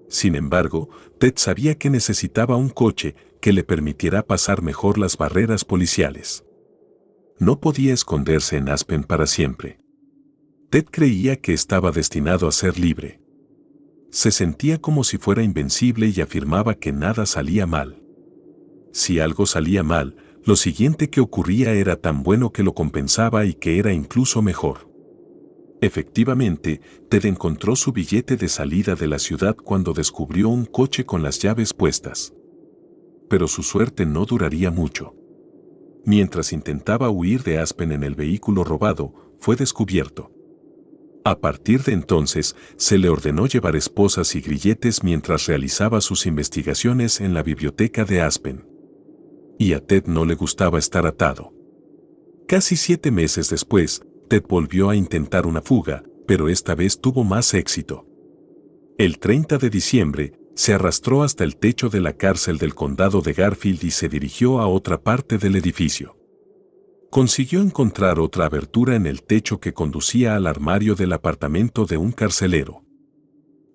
Sin embargo, Ted sabía que necesitaba un coche que le permitiera pasar mejor las barreras policiales. No podía esconderse en Aspen para siempre. Ted creía que estaba destinado a ser libre. Se sentía como si fuera invencible y afirmaba que nada salía mal. Si algo salía mal, lo siguiente que ocurría era tan bueno que lo compensaba y que era incluso mejor. Efectivamente, Ted encontró su billete de salida de la ciudad cuando descubrió un coche con las llaves puestas. Pero su suerte no duraría mucho. Mientras intentaba huir de Aspen en el vehículo robado, fue descubierto. A partir de entonces, se le ordenó llevar esposas y grilletes mientras realizaba sus investigaciones en la biblioteca de Aspen. Y a Ted no le gustaba estar atado. Casi 7 meses después, Ted volvió a intentar una fuga, pero esta vez tuvo más éxito. El 30 de diciembre, se arrastró hasta el techo de la cárcel del condado de Garfield y se dirigió a otra parte del edificio. Consiguió encontrar otra abertura en el techo que conducía al armario del apartamento de un carcelero.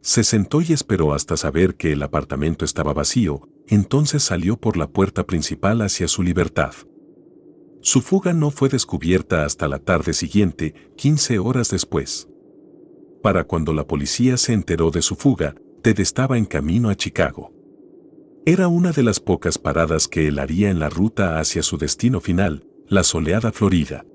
Se sentó y esperó hasta saber que el apartamento estaba vacío, entonces salió por la puerta principal hacia su libertad. Su fuga no fue descubierta hasta la tarde siguiente, 15 horas después. Para cuando la policía se enteró de su fuga, Ted estaba en camino a Chicago. Era una de las pocas paradas que él haría en la ruta hacia su destino final, la soleada Florida.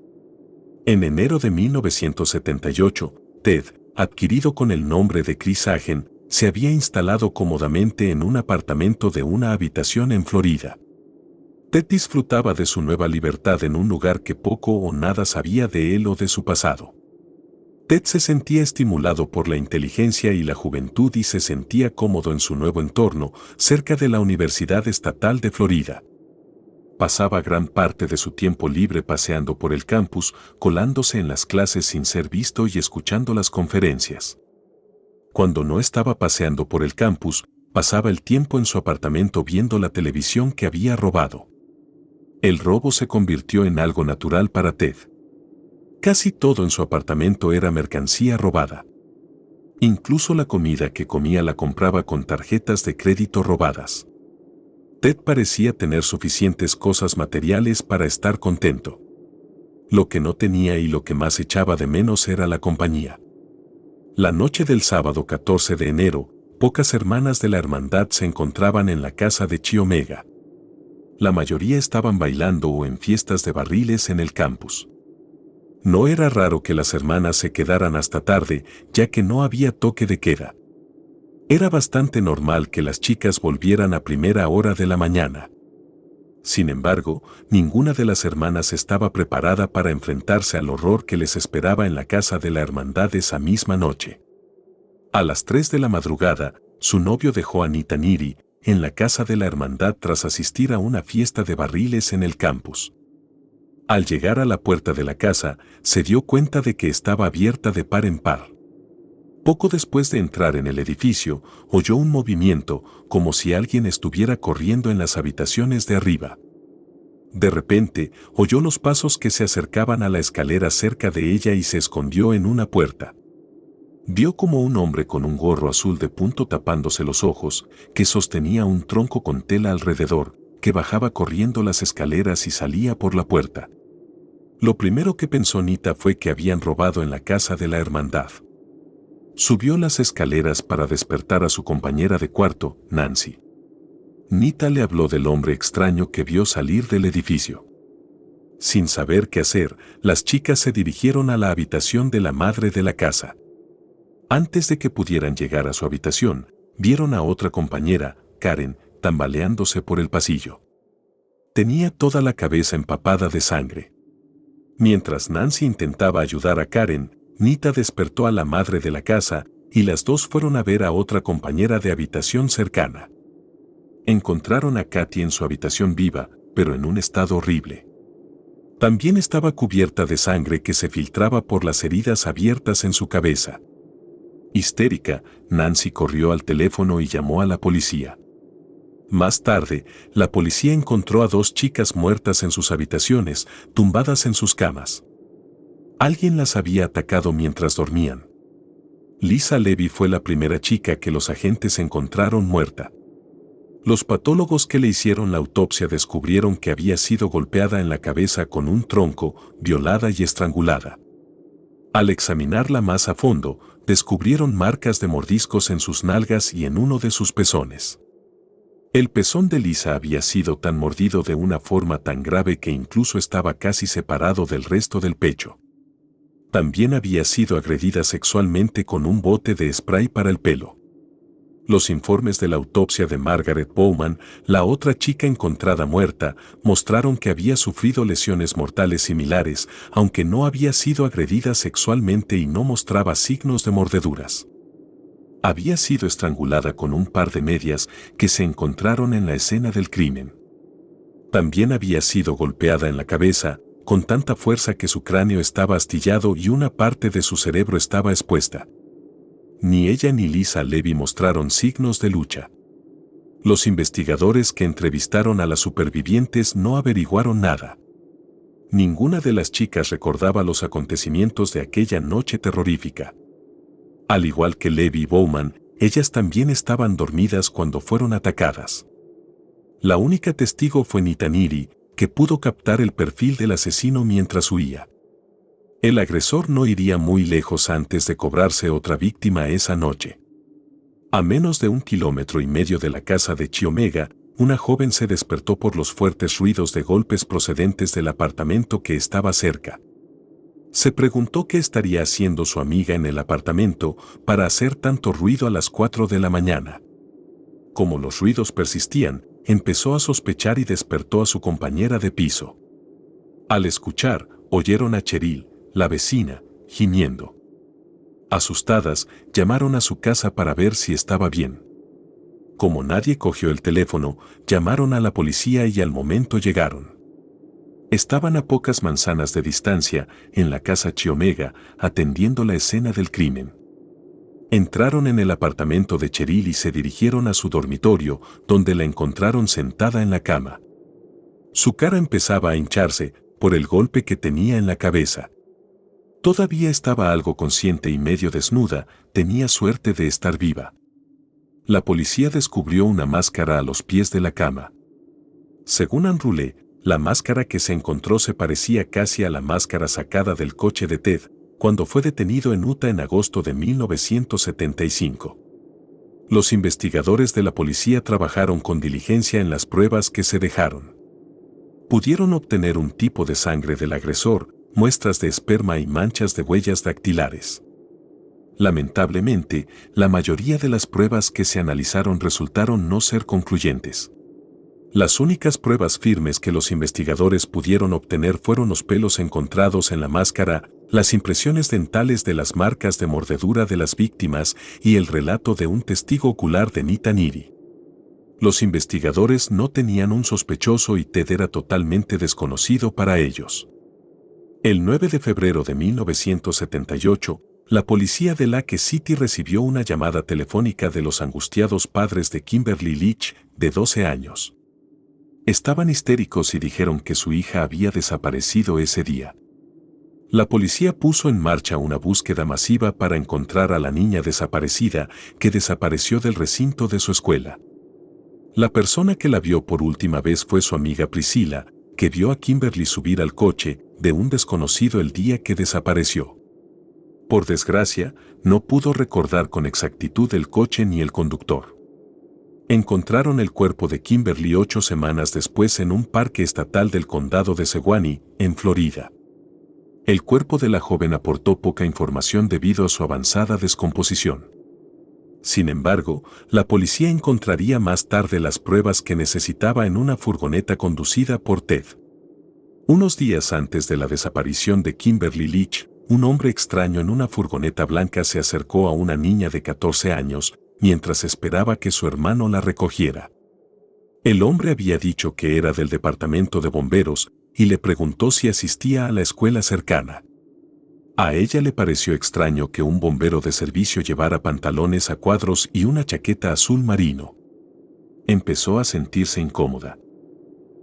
En enero de 1978, Ted, adquirido con el nombre de Chris Hagen, se había instalado cómodamente en un apartamento de una habitación en Florida. Ted disfrutaba de su nueva libertad en un lugar que poco o nada sabía de él o de su pasado. Ted se sentía estimulado por la inteligencia y la juventud y se sentía cómodo en su nuevo entorno, cerca de la Universidad Estatal de Florida. Pasaba gran parte de su tiempo libre paseando por el campus, colándose en las clases sin ser visto y escuchando las conferencias. Cuando no estaba paseando por el campus, pasaba el tiempo en su apartamento viendo la televisión que había robado. El robo se convirtió en algo natural para Ted. Casi todo en su apartamento era mercancía robada. Incluso la comida que comía la compraba con tarjetas de crédito robadas. Ted parecía tener suficientes cosas materiales para estar contento. Lo que no tenía y lo que más echaba de menos era la compañía. La noche del sábado 14 de enero, pocas hermanas de la hermandad se encontraban en la casa de Chi Omega. La mayoría estaban bailando o en fiestas de barriles en el campus. No era raro que las hermanas se quedaran hasta tarde, ya que no había toque de queda. Era bastante normal que las chicas volvieran a primera hora de la mañana. Sin embargo, ninguna de las hermanas estaba preparada para enfrentarse al horror que les esperaba en la casa de la hermandad esa misma noche. A las 3 de la madrugada, su novio dejó a Nita Neary en la casa de la hermandad tras asistir a una fiesta de barriles en el campus. Al llegar a la puerta de la casa, se dio cuenta de que estaba abierta de par en par. Poco después de entrar en el edificio, oyó un movimiento, como si alguien estuviera corriendo en las habitaciones de arriba. De repente, oyó los pasos que se acercaban a la escalera cerca de ella y se escondió en una puerta. Vio como un hombre con un gorro azul de punto tapándose los ojos, que sostenía un tronco con tela alrededor, que bajaba corriendo las escaleras y salía por la puerta. Lo primero que pensó Nita fue que habían robado en la casa de la hermandad. Subió las escaleras para despertar a su compañera de cuarto, Nancy. Nita le habló del hombre extraño que vio salir del edificio. Sin saber qué hacer, las chicas se dirigieron a la habitación de la madre de la casa. Antes de que pudieran llegar a su habitación, vieron a otra compañera, Karen, tambaleándose por el pasillo. Tenía toda la cabeza empapada de sangre. Mientras Nancy intentaba ayudar a Karen, Nita despertó a la madre de la casa y las dos fueron a ver a otra compañera de habitación cercana. Encontraron a Katy en su habitación viva, pero en un estado horrible. También estaba cubierta de sangre que se filtraba por las heridas abiertas en su cabeza. Histérica, Nancy corrió al teléfono y llamó a la policía. Más tarde, la policía encontró a dos chicas muertas en sus habitaciones, tumbadas en sus camas. Alguien las había atacado mientras dormían. Lisa Levy fue la primera chica que los agentes encontraron muerta. Los patólogos que le hicieron la autopsia descubrieron que había sido golpeada en la cabeza con un tronco, violada y estrangulada. Al examinarla más a fondo, descubrieron marcas de mordiscos en sus nalgas y en uno de sus pezones. El pezón de Lisa había sido tan mordido de una forma tan grave que incluso estaba casi separado del resto del pecho. También había sido agredida sexualmente con un bote de spray para el pelo. Los informes de la autopsia de Margaret Bowman, la otra chica encontrada muerta, mostraron que había sufrido lesiones mortales similares, aunque no había sido agredida sexualmente y no mostraba signos de mordeduras. Había sido estrangulada con un par de medias que se encontraron en la escena del crimen. También había sido golpeada en la cabeza, con tanta fuerza que su cráneo estaba astillado y una parte de su cerebro estaba expuesta. Ni ella ni Lisa Levy mostraron signos de lucha. Los investigadores que entrevistaron a las supervivientes no averiguaron nada. Ninguna de las chicas recordaba los acontecimientos de aquella noche terrorífica. Al igual que Levy y Bowman, ellas también estaban dormidas cuando fueron atacadas. La única testigo fue Nita Neary, que pudo captar el perfil del asesino mientras huía. El agresor no iría muy lejos antes de cobrarse otra víctima esa noche. A menos de 1,5 kilómetros de la casa de Chiomega, una joven se despertó por los fuertes ruidos de golpes procedentes del apartamento que estaba cerca. Se preguntó qué estaría haciendo su amiga en el apartamento para hacer tanto ruido a las 4 de la mañana. Como los ruidos persistían, empezó a sospechar y despertó a su compañera de piso. Al escuchar, oyeron a Cheryl, la vecina, gimiendo. Asustadas, llamaron a su casa para ver si estaba bien. Como nadie cogió el teléfono, llamaron a la policía y al momento llegaron. Estaban a pocas manzanas de distancia, en la casa Chiomega, atendiendo la escena del crimen. Entraron en el apartamento de Cheryl y se dirigieron a su dormitorio, donde la encontraron sentada en la cama. Su cara empezaba a hincharse por el golpe que tenía en la cabeza. Todavía estaba algo consciente y medio desnuda, tenía suerte de estar viva. La policía descubrió una máscara a los pies de la cama. Según Anne, la máscara que se encontró se parecía casi a la máscara sacada del coche de Ted, cuando fue detenido en Utah en agosto de 1975. Los investigadores de la policía trabajaron con diligencia en las pruebas que se dejaron. Pudieron obtener un tipo de sangre del agresor, muestras de esperma y manchas de huellas dactilares. Lamentablemente, la mayoría de las pruebas que se analizaron resultaron no ser concluyentes. Las únicas pruebas firmes que los investigadores pudieron obtener fueron los pelos encontrados en la máscara, las impresiones dentales de las marcas de mordedura de las víctimas y el relato de un testigo ocular de Nita Neary. Los investigadores no tenían un sospechoso y Ted era totalmente desconocido para ellos. El 9 de febrero de 1978, la policía de Lake City recibió una llamada telefónica de los angustiados padres de Kimberly Leach, de 12 años. Estaban histéricos y dijeron que su hija había desaparecido ese día. La policía puso en marcha una búsqueda masiva para encontrar a la niña desaparecida que desapareció del recinto de su escuela. La persona que la vio por última vez fue su amiga Priscilla, que vio a Kimberly subir al coche de un desconocido el día que desapareció. Por desgracia, no pudo recordar con exactitud el coche ni el conductor. Encontraron el cuerpo de Kimberly 8 semanas después en un parque estatal del condado de Sewanee, en Florida. El cuerpo de la joven aportó poca información debido a su avanzada descomposición. Sin embargo, la policía encontraría más tarde las pruebas que necesitaba en una furgoneta conducida por Ted. Unos días antes de la desaparición de Kimberly Leach, un hombre extraño en una furgoneta blanca se acercó a una niña de 14 años, mientras esperaba que su hermano la recogiera. El hombre había dicho que era del departamento de bomberos y le preguntó si asistía a la escuela cercana. A ella le pareció extraño que un bombero de servicio llevara pantalones a cuadros y una chaqueta azul marino. Empezó a sentirse incómoda.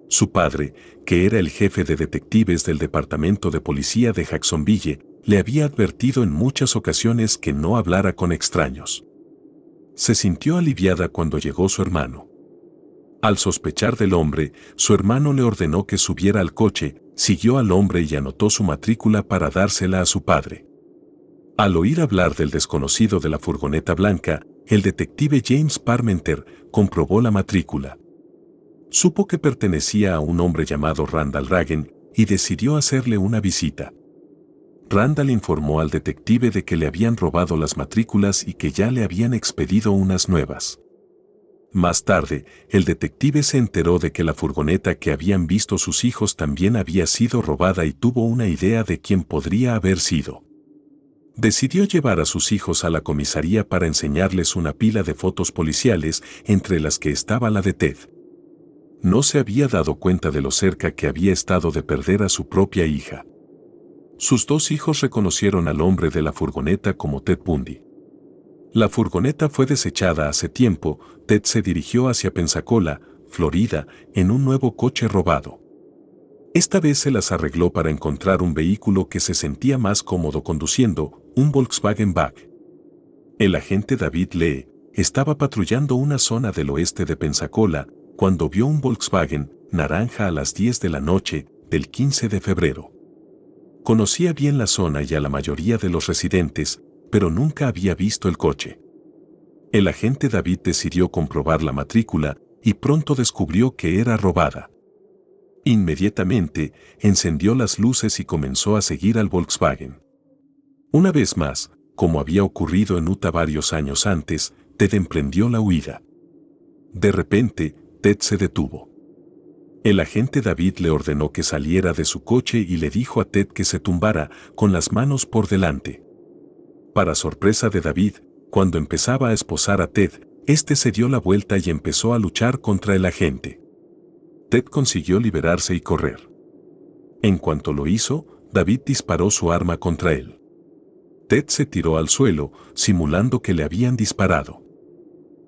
Su padre, que era el jefe de detectives del departamento de policía de Jacksonville, le había advertido en muchas ocasiones que no hablara con extraños. Se sintió aliviada cuando llegó su hermano. Al sospechar del hombre, su hermano le ordenó que subiera al coche, siguió al hombre y anotó su matrícula para dársela a su padre. Al oír hablar del desconocido de la furgoneta blanca, el detective James Parmenter comprobó la matrícula. Supo que pertenecía a un hombre llamado Randall Ragen y decidió hacerle una visita. Randall informó al detective de que le habían robado las matrículas y que ya le habían expedido unas nuevas. Más tarde, el detective se enteró de que la furgoneta que habían visto sus hijos también había sido robada y tuvo una idea de quién podría haber sido. Decidió llevar a sus hijos a la comisaría para enseñarles una pila de fotos policiales, entre las que estaba la de Ted. No se había dado cuenta de lo cerca que había estado de perder a su propia hija. Sus dos hijos reconocieron al hombre de la furgoneta como Ted Bundy. La furgoneta fue desechada hace tiempo. Ted se dirigió hacia Pensacola, Florida, en un nuevo coche robado. Esta vez se las arregló para encontrar un vehículo que se sentía más cómodo conduciendo, un Volkswagen Bug. El agente David Lee estaba patrullando una zona del oeste de Pensacola, cuando vio un Volkswagen naranja a las 10 de la noche del 15 de febrero. Conocía bien la zona y a la mayoría de los residentes, pero nunca había visto el coche. El agente David decidió comprobar la matrícula y pronto descubrió que era robada. Inmediatamente, encendió las luces y comenzó a seguir al Volkswagen. Una vez más, como había ocurrido en Utah varios años antes, Ted emprendió la huida. De repente, Ted se detuvo. El agente David le ordenó que saliera de su coche y le dijo a Ted que se tumbara con las manos por delante. Para sorpresa de David, cuando empezaba a esposar a Ted, este se dio la vuelta y empezó a luchar contra el agente. Ted consiguió liberarse y correr. En cuanto lo hizo, David disparó su arma contra él. Ted se tiró al suelo, simulando que le habían disparado.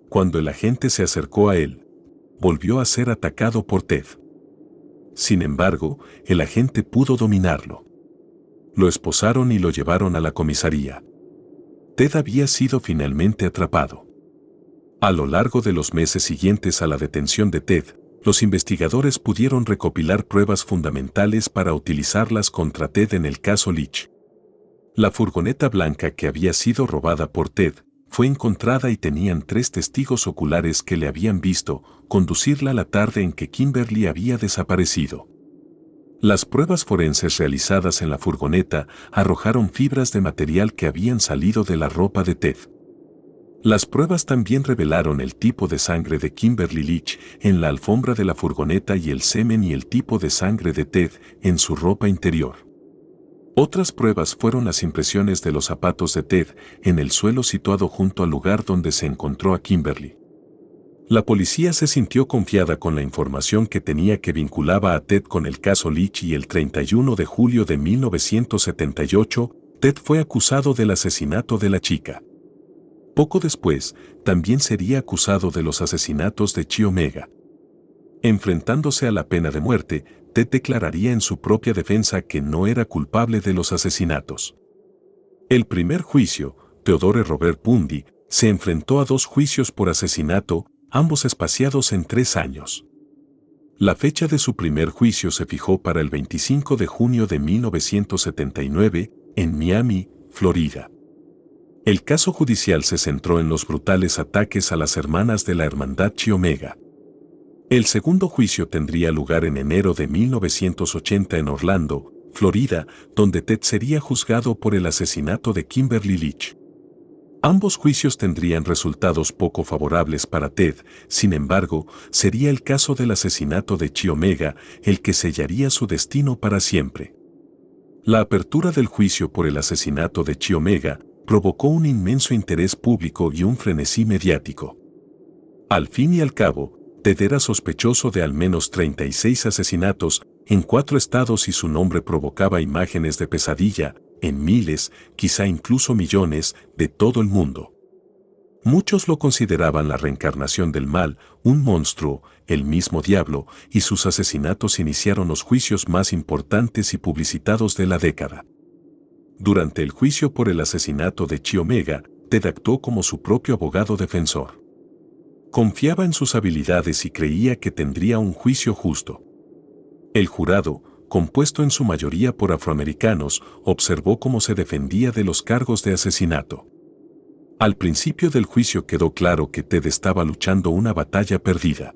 Cuando el agente se acercó a él, volvió a ser atacado por Ted. Sin embargo, el agente pudo dominarlo. Lo esposaron y lo llevaron a la comisaría. Ted había sido finalmente atrapado. A lo largo de los meses siguientes a la detención de Ted, los investigadores pudieron recopilar pruebas fundamentales para utilizarlas contra Ted en el caso Leach. La furgoneta blanca que había sido robada por Ted fue encontrada y tenían 3 testigos oculares que le habían visto conducirla la tarde en que Kimberly había desaparecido. Las pruebas forenses realizadas en la furgoneta arrojaron fibras de material que habían salido de la ropa de Ted. Las pruebas también revelaron el tipo de sangre de Kimberly Leach en la alfombra de la furgoneta y el semen y el tipo de sangre de Ted en su ropa interior. Otras pruebas fueron las impresiones de los zapatos de Ted en el suelo situado junto al lugar donde se encontró a Kimberly. La policía se sintió confiada con la información que tenía que vinculaba a Ted con el caso Leach y el 31 de julio de 1978, Ted fue acusado del asesinato de la chica. Poco después, también sería acusado de los asesinatos de Chi Omega. Enfrentándose a la pena de muerte, Ted declararía en su propia defensa que no era culpable de los asesinatos. El primer juicio, Theodore Robert Bundy, se enfrentó a 2 juicios por asesinato, ambos espaciados en 3 años. La fecha de su primer juicio se fijó para el 25 de junio de 1979, en Miami, Florida. El caso judicial se centró en los brutales ataques a las hermanas de la Hermandad Chi Omega. El segundo juicio tendría lugar en enero de 1980 en Orlando, Florida, donde Ted sería juzgado por el asesinato de Kimberly Leach. Ambos juicios tendrían resultados poco favorables para Ted, sin embargo, sería el caso del asesinato de Chi Omega el que sellaría su destino para siempre. La apertura del juicio por el asesinato de Chi Omega provocó un inmenso interés público y un frenesí mediático. Al fin y al cabo, Ted era sospechoso de al menos 36 asesinatos en 4 estados y su nombre provocaba imágenes de pesadilla en miles, quizá incluso millones, de todo el mundo. Muchos lo consideraban la reencarnación del mal, un monstruo, el mismo diablo, y sus asesinatos iniciaron los juicios más importantes y publicitados de la década. Durante el juicio por el asesinato de Chi Omega, Ted actuó como su propio abogado defensor. Confiaba en sus habilidades y creía que tendría un juicio justo. El jurado, compuesto en su mayoría por afroamericanos, observó cómo se defendía de los cargos de asesinato. Al principio del juicio quedó claro que Ted estaba luchando una batalla perdida.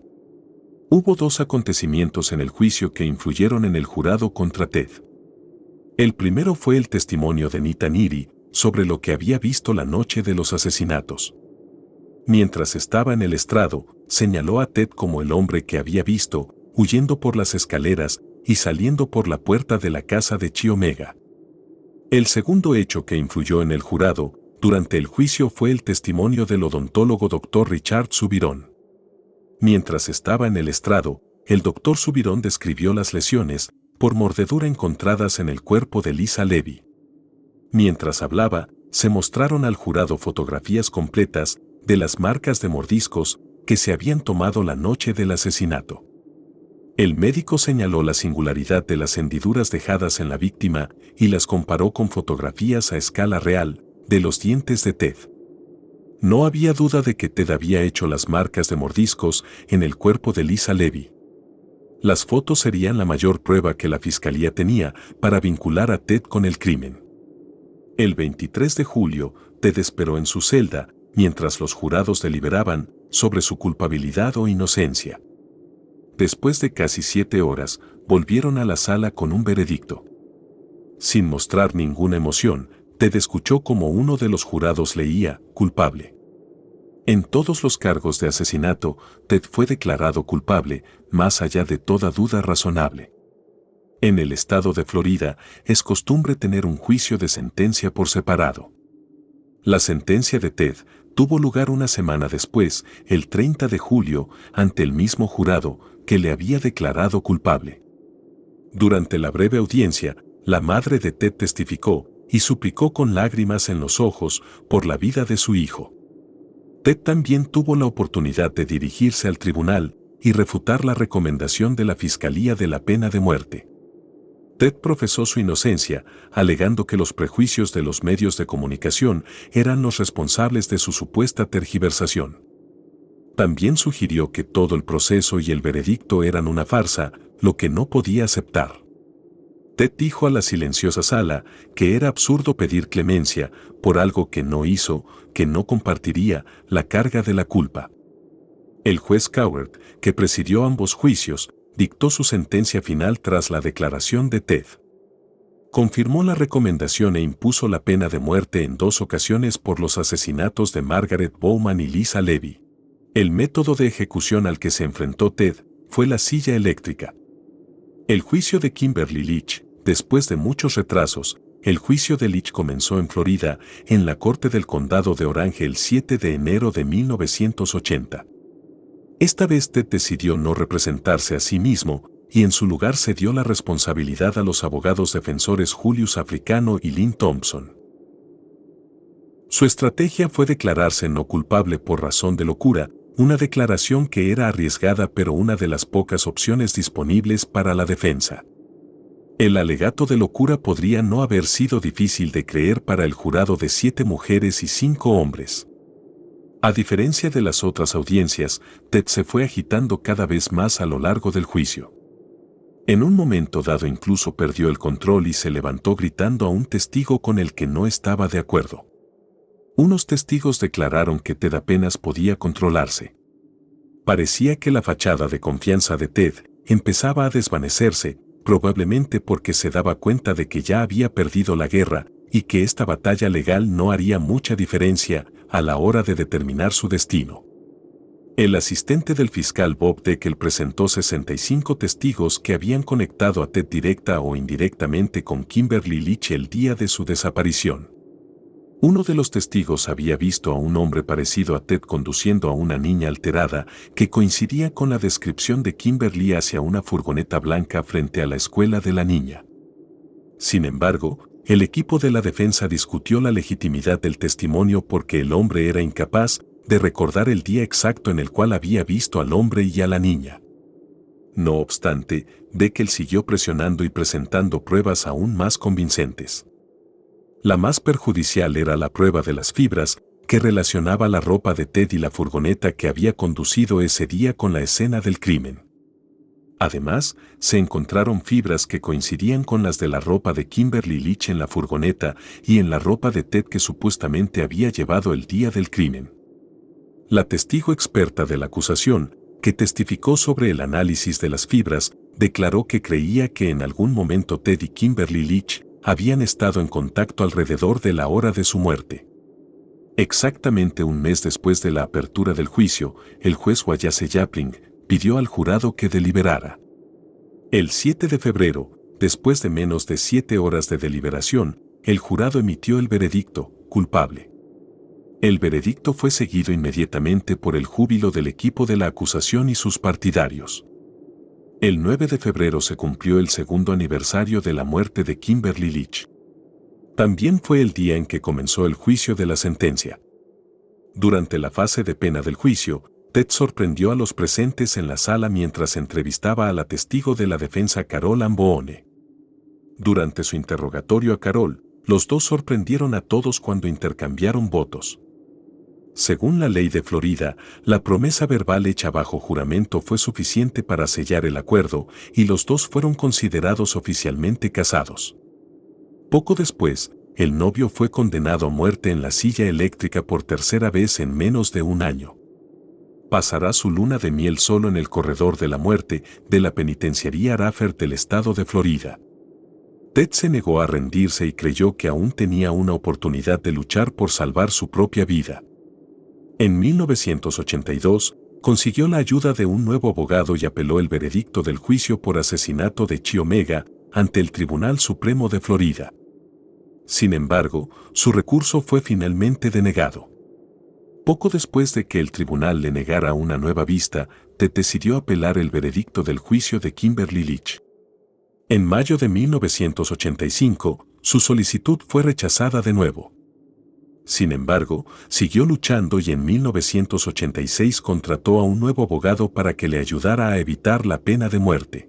Hubo 2 acontecimientos en el juicio que influyeron en el jurado contra Ted. El primero fue el testimonio de Nita Neary sobre lo que había visto la noche de los asesinatos. Mientras estaba en el estrado, señaló a Ted como el hombre que había visto, huyendo por las escaleras y saliendo por la puerta de la casa de Chi Omega. El segundo hecho que influyó en el jurado durante el juicio fue el testimonio del odontólogo Dr. Richard Subirón. Mientras estaba en el estrado, el Dr. Subirón describió las lesiones por mordedura encontradas en el cuerpo de Lisa Levy. Mientras hablaba, se mostraron al jurado fotografías completas de las marcas de mordiscos que se habían tomado la noche del asesinato. El médico señaló la singularidad de las hendiduras dejadas en la víctima y las comparó con fotografías a escala real de los dientes de Ted. No había duda de que Ted había hecho las marcas de mordiscos en el cuerpo de Lisa Levy. Las fotos serían la mayor prueba que la fiscalía tenía para vincular a Ted con el crimen. El 23 de julio, Ted esperó en su celda mientras los jurados deliberaban sobre su culpabilidad o inocencia. Después de casi 7 horas, volvieron a la sala con un veredicto. Sin mostrar ninguna emoción, Ted escuchó como uno de los jurados leía, culpable. En todos los cargos de asesinato, Ted fue declarado culpable, más allá de toda duda razonable. En el estado de Florida, es costumbre tener un juicio de sentencia por separado. La sentencia de Ted tuvo lugar una semana después, el 30 de julio, ante el mismo jurado que le había declarado culpable. Durante la breve audiencia, la madre de Ted testificó y suplicó con lágrimas en los ojos por la vida de su hijo. Ted también tuvo la oportunidad de dirigirse al tribunal y refutar la recomendación de la Fiscalía de la pena de muerte. Ted profesó su inocencia, alegando que los prejuicios de los medios de comunicación eran los responsables de su supuesta tergiversación. También sugirió que todo el proceso y el veredicto eran una farsa, lo que no podía aceptar. Ted dijo a la silenciosa sala que era absurdo pedir clemencia por algo que no hizo, que no compartiría la carga de la culpa. El juez Coward, que presidió ambos juicios, dictó su sentencia final tras la declaración de Ted. Confirmó la recomendación e impuso la pena de muerte en 2 ocasiones por los asesinatos de Margaret Bowman y Lisa Levy. El método de ejecución al que se enfrentó Ted fue la silla eléctrica. El juicio de Kimberly Leach, después de muchos retrasos, el juicio de Leach comenzó en Florida, en la Corte del Condado de Orange el 7 de enero de 1980. Esta vez Ted decidió no representarse a sí mismo y en su lugar cedió la responsabilidad a los abogados defensores Julius Africano y Lynn Thompson. Su estrategia fue declararse no culpable por razón de locura, una declaración que era arriesgada pero una de las pocas opciones disponibles para la defensa. El alegato de locura podría no haber sido difícil de creer para el jurado de 7 mujeres y 5 hombres. A diferencia de las otras audiencias, Ted se fue agitando cada vez más a lo largo del juicio. En un momento dado incluso perdió el control y se levantó gritando a un testigo con el que no estaba de acuerdo. Unos testigos declararon que Ted apenas podía controlarse. Parecía que la fachada de confianza de Ted empezaba a desvanecerse, probablemente porque se daba cuenta de que ya había perdido la guerra y que esta batalla legal no haría mucha diferencia a la hora de determinar su destino. El asistente del fiscal Bob Deckel presentó 65 testigos que habían conectado a Ted directa o indirectamente con Kimberly Leach el día de su desaparición. Uno de los testigos había visto a un hombre parecido a Ted conduciendo a una niña alterada que coincidía con la descripción de Kimberly hacia una furgoneta blanca frente a la escuela de la niña. Sin embargo, el equipo de la defensa discutió la legitimidad del testimonio porque el hombre era incapaz de recordar el día exacto en el cual había visto al hombre y a la niña. No obstante, Deckel siguió presionando y presentando pruebas aún más convincentes. La más perjudicial era la prueba de las fibras, que relacionaba la ropa de Ted y la furgoneta que había conducido ese día con la escena del crimen. Además, se encontraron fibras que coincidían con las de la ropa de Kimberly Leach en la furgoneta y en la ropa de Ted que supuestamente había llevado el día del crimen. La testigo experta de la acusación, que testificó sobre el análisis de las fibras, declaró que creía que en algún momento Ted y Kimberly Leach habían estado en contacto alrededor de la hora de su muerte. Exactamente un mes después de la apertura del juicio, el juez Wallace Yapling pidió al jurado que deliberara. El 7 de febrero, después de menos de 7 horas de deliberación, el jurado emitió el veredicto, culpable. El veredicto fue seguido inmediatamente por el júbilo del equipo de la acusación y sus partidarios. El 9 de febrero se cumplió el segundo aniversario de la muerte de Kimberly Leach. También fue el día en que comenzó el juicio de la sentencia. Durante la fase de pena del juicio, Ted sorprendió a los presentes en la sala mientras entrevistaba a la testigo de la defensa Carol Amboone. Durante su interrogatorio a Carol, los dos sorprendieron a todos cuando intercambiaron votos. Según la ley de Florida, la promesa verbal hecha bajo juramento fue suficiente para sellar el acuerdo y los dos fueron considerados oficialmente casados. Poco después, el novio fue condenado a muerte en la silla eléctrica por tercera vez en menos de un año. Pasará su luna de miel solo en el corredor de la muerte de la penitenciaría Raffer del estado de Florida. Ted se negó a rendirse y creyó que aún tenía una oportunidad de luchar por salvar su propia vida. En 1982, consiguió la ayuda de un nuevo abogado y apeló el veredicto del juicio por asesinato de Chi Omega ante el Tribunal Supremo de Florida. Sin embargo, su recurso fue finalmente denegado. Poco después de que el tribunal le negara una nueva vista, Ted decidió apelar el veredicto del juicio de Kimberly Leach. En mayo de 1985, su solicitud fue rechazada de nuevo. Sin embargo, siguió luchando y en 1986 contrató a un nuevo abogado para que le ayudara a evitar la pena de muerte.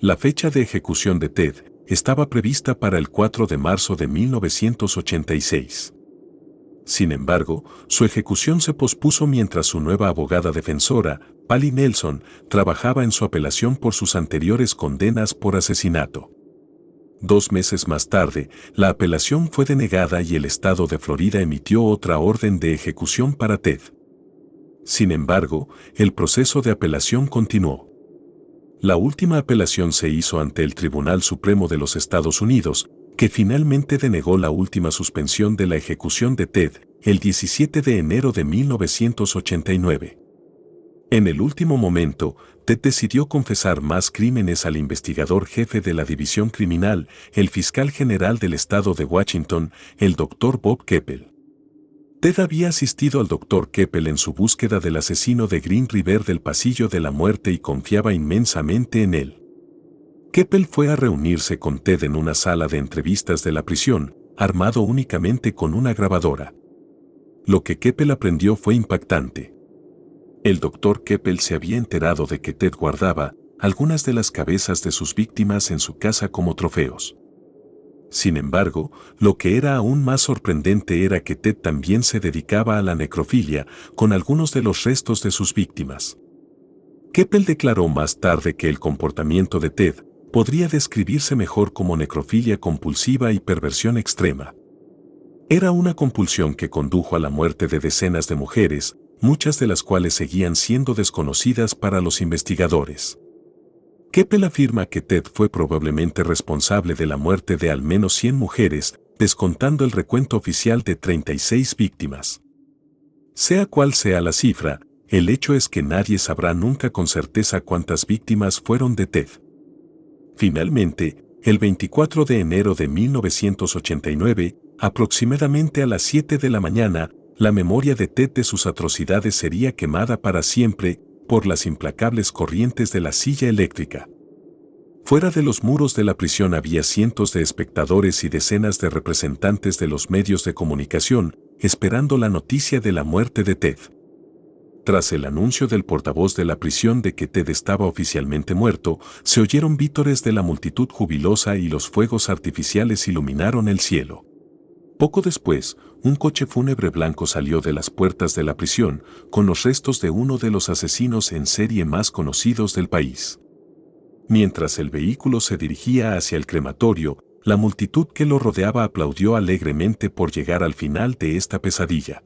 La fecha de ejecución de Ted estaba prevista para el 4 de marzo de 1986. Sin embargo, su ejecución se pospuso mientras su nueva abogada defensora, Pali Nelson, trabajaba en su apelación por sus anteriores condenas por asesinato. 2 meses más tarde, la apelación fue denegada y el estado de Florida emitió otra orden de ejecución para Ted. Sin embargo, el proceso de apelación continuó. La última apelación se hizo ante el Tribunal Supremo de los Estados Unidos, que finalmente denegó la última suspensión de la ejecución de Ted el 17 de enero de 1989. En el último momento, Ted decidió confesar más crímenes al investigador jefe de la División Criminal, el fiscal general del estado de Washington, el Dr. Bob Keppel. Ted había asistido al Dr. Keppel en su búsqueda del asesino de Green River del Pasillo de la Muerte y confiaba inmensamente en él. Keppel fue a reunirse con Ted en una sala de entrevistas de la prisión, armado únicamente con una grabadora. Lo que Keppel aprendió fue impactante. El Dr. Keppel se había enterado de que Ted guardaba algunas de las cabezas de sus víctimas en su casa como trofeos. Sin embargo, lo que era aún más sorprendente era que Ted también se dedicaba a la necrofilia con algunos de los restos de sus víctimas. Keppel declaró más tarde que el comportamiento de Ted podría describirse mejor como necrofilia compulsiva y perversión extrema. Era una compulsión que condujo a la muerte de decenas de mujeres, muchas de las cuales seguían siendo desconocidas para los investigadores. Keppel afirma que Ted fue probablemente responsable de la muerte de al menos 100 mujeres, descontando el recuento oficial de 36 víctimas. Sea cual sea la cifra, el hecho es que nadie sabrá nunca con certeza cuántas víctimas fueron de Ted. Finalmente, el 24 de enero de 1989, aproximadamente a las 7 de la mañana, la memoria de Ted de sus atrocidades sería quemada para siempre por las implacables corrientes de la silla eléctrica. Fuera de los muros de la prisión había cientos de espectadores y decenas de representantes de los medios de comunicación, esperando la noticia de la muerte de Ted. Tras el anuncio del portavoz de la prisión de que Ted estaba oficialmente muerto, se oyeron vítores de la multitud jubilosa y los fuegos artificiales iluminaron el cielo. Poco después, un coche fúnebre blanco salió de las puertas de la prisión con los restos de uno de los asesinos en serie más conocidos del país. Mientras el vehículo se dirigía hacia el crematorio, la multitud que lo rodeaba aplaudió alegremente por llegar al final de esta pesadilla.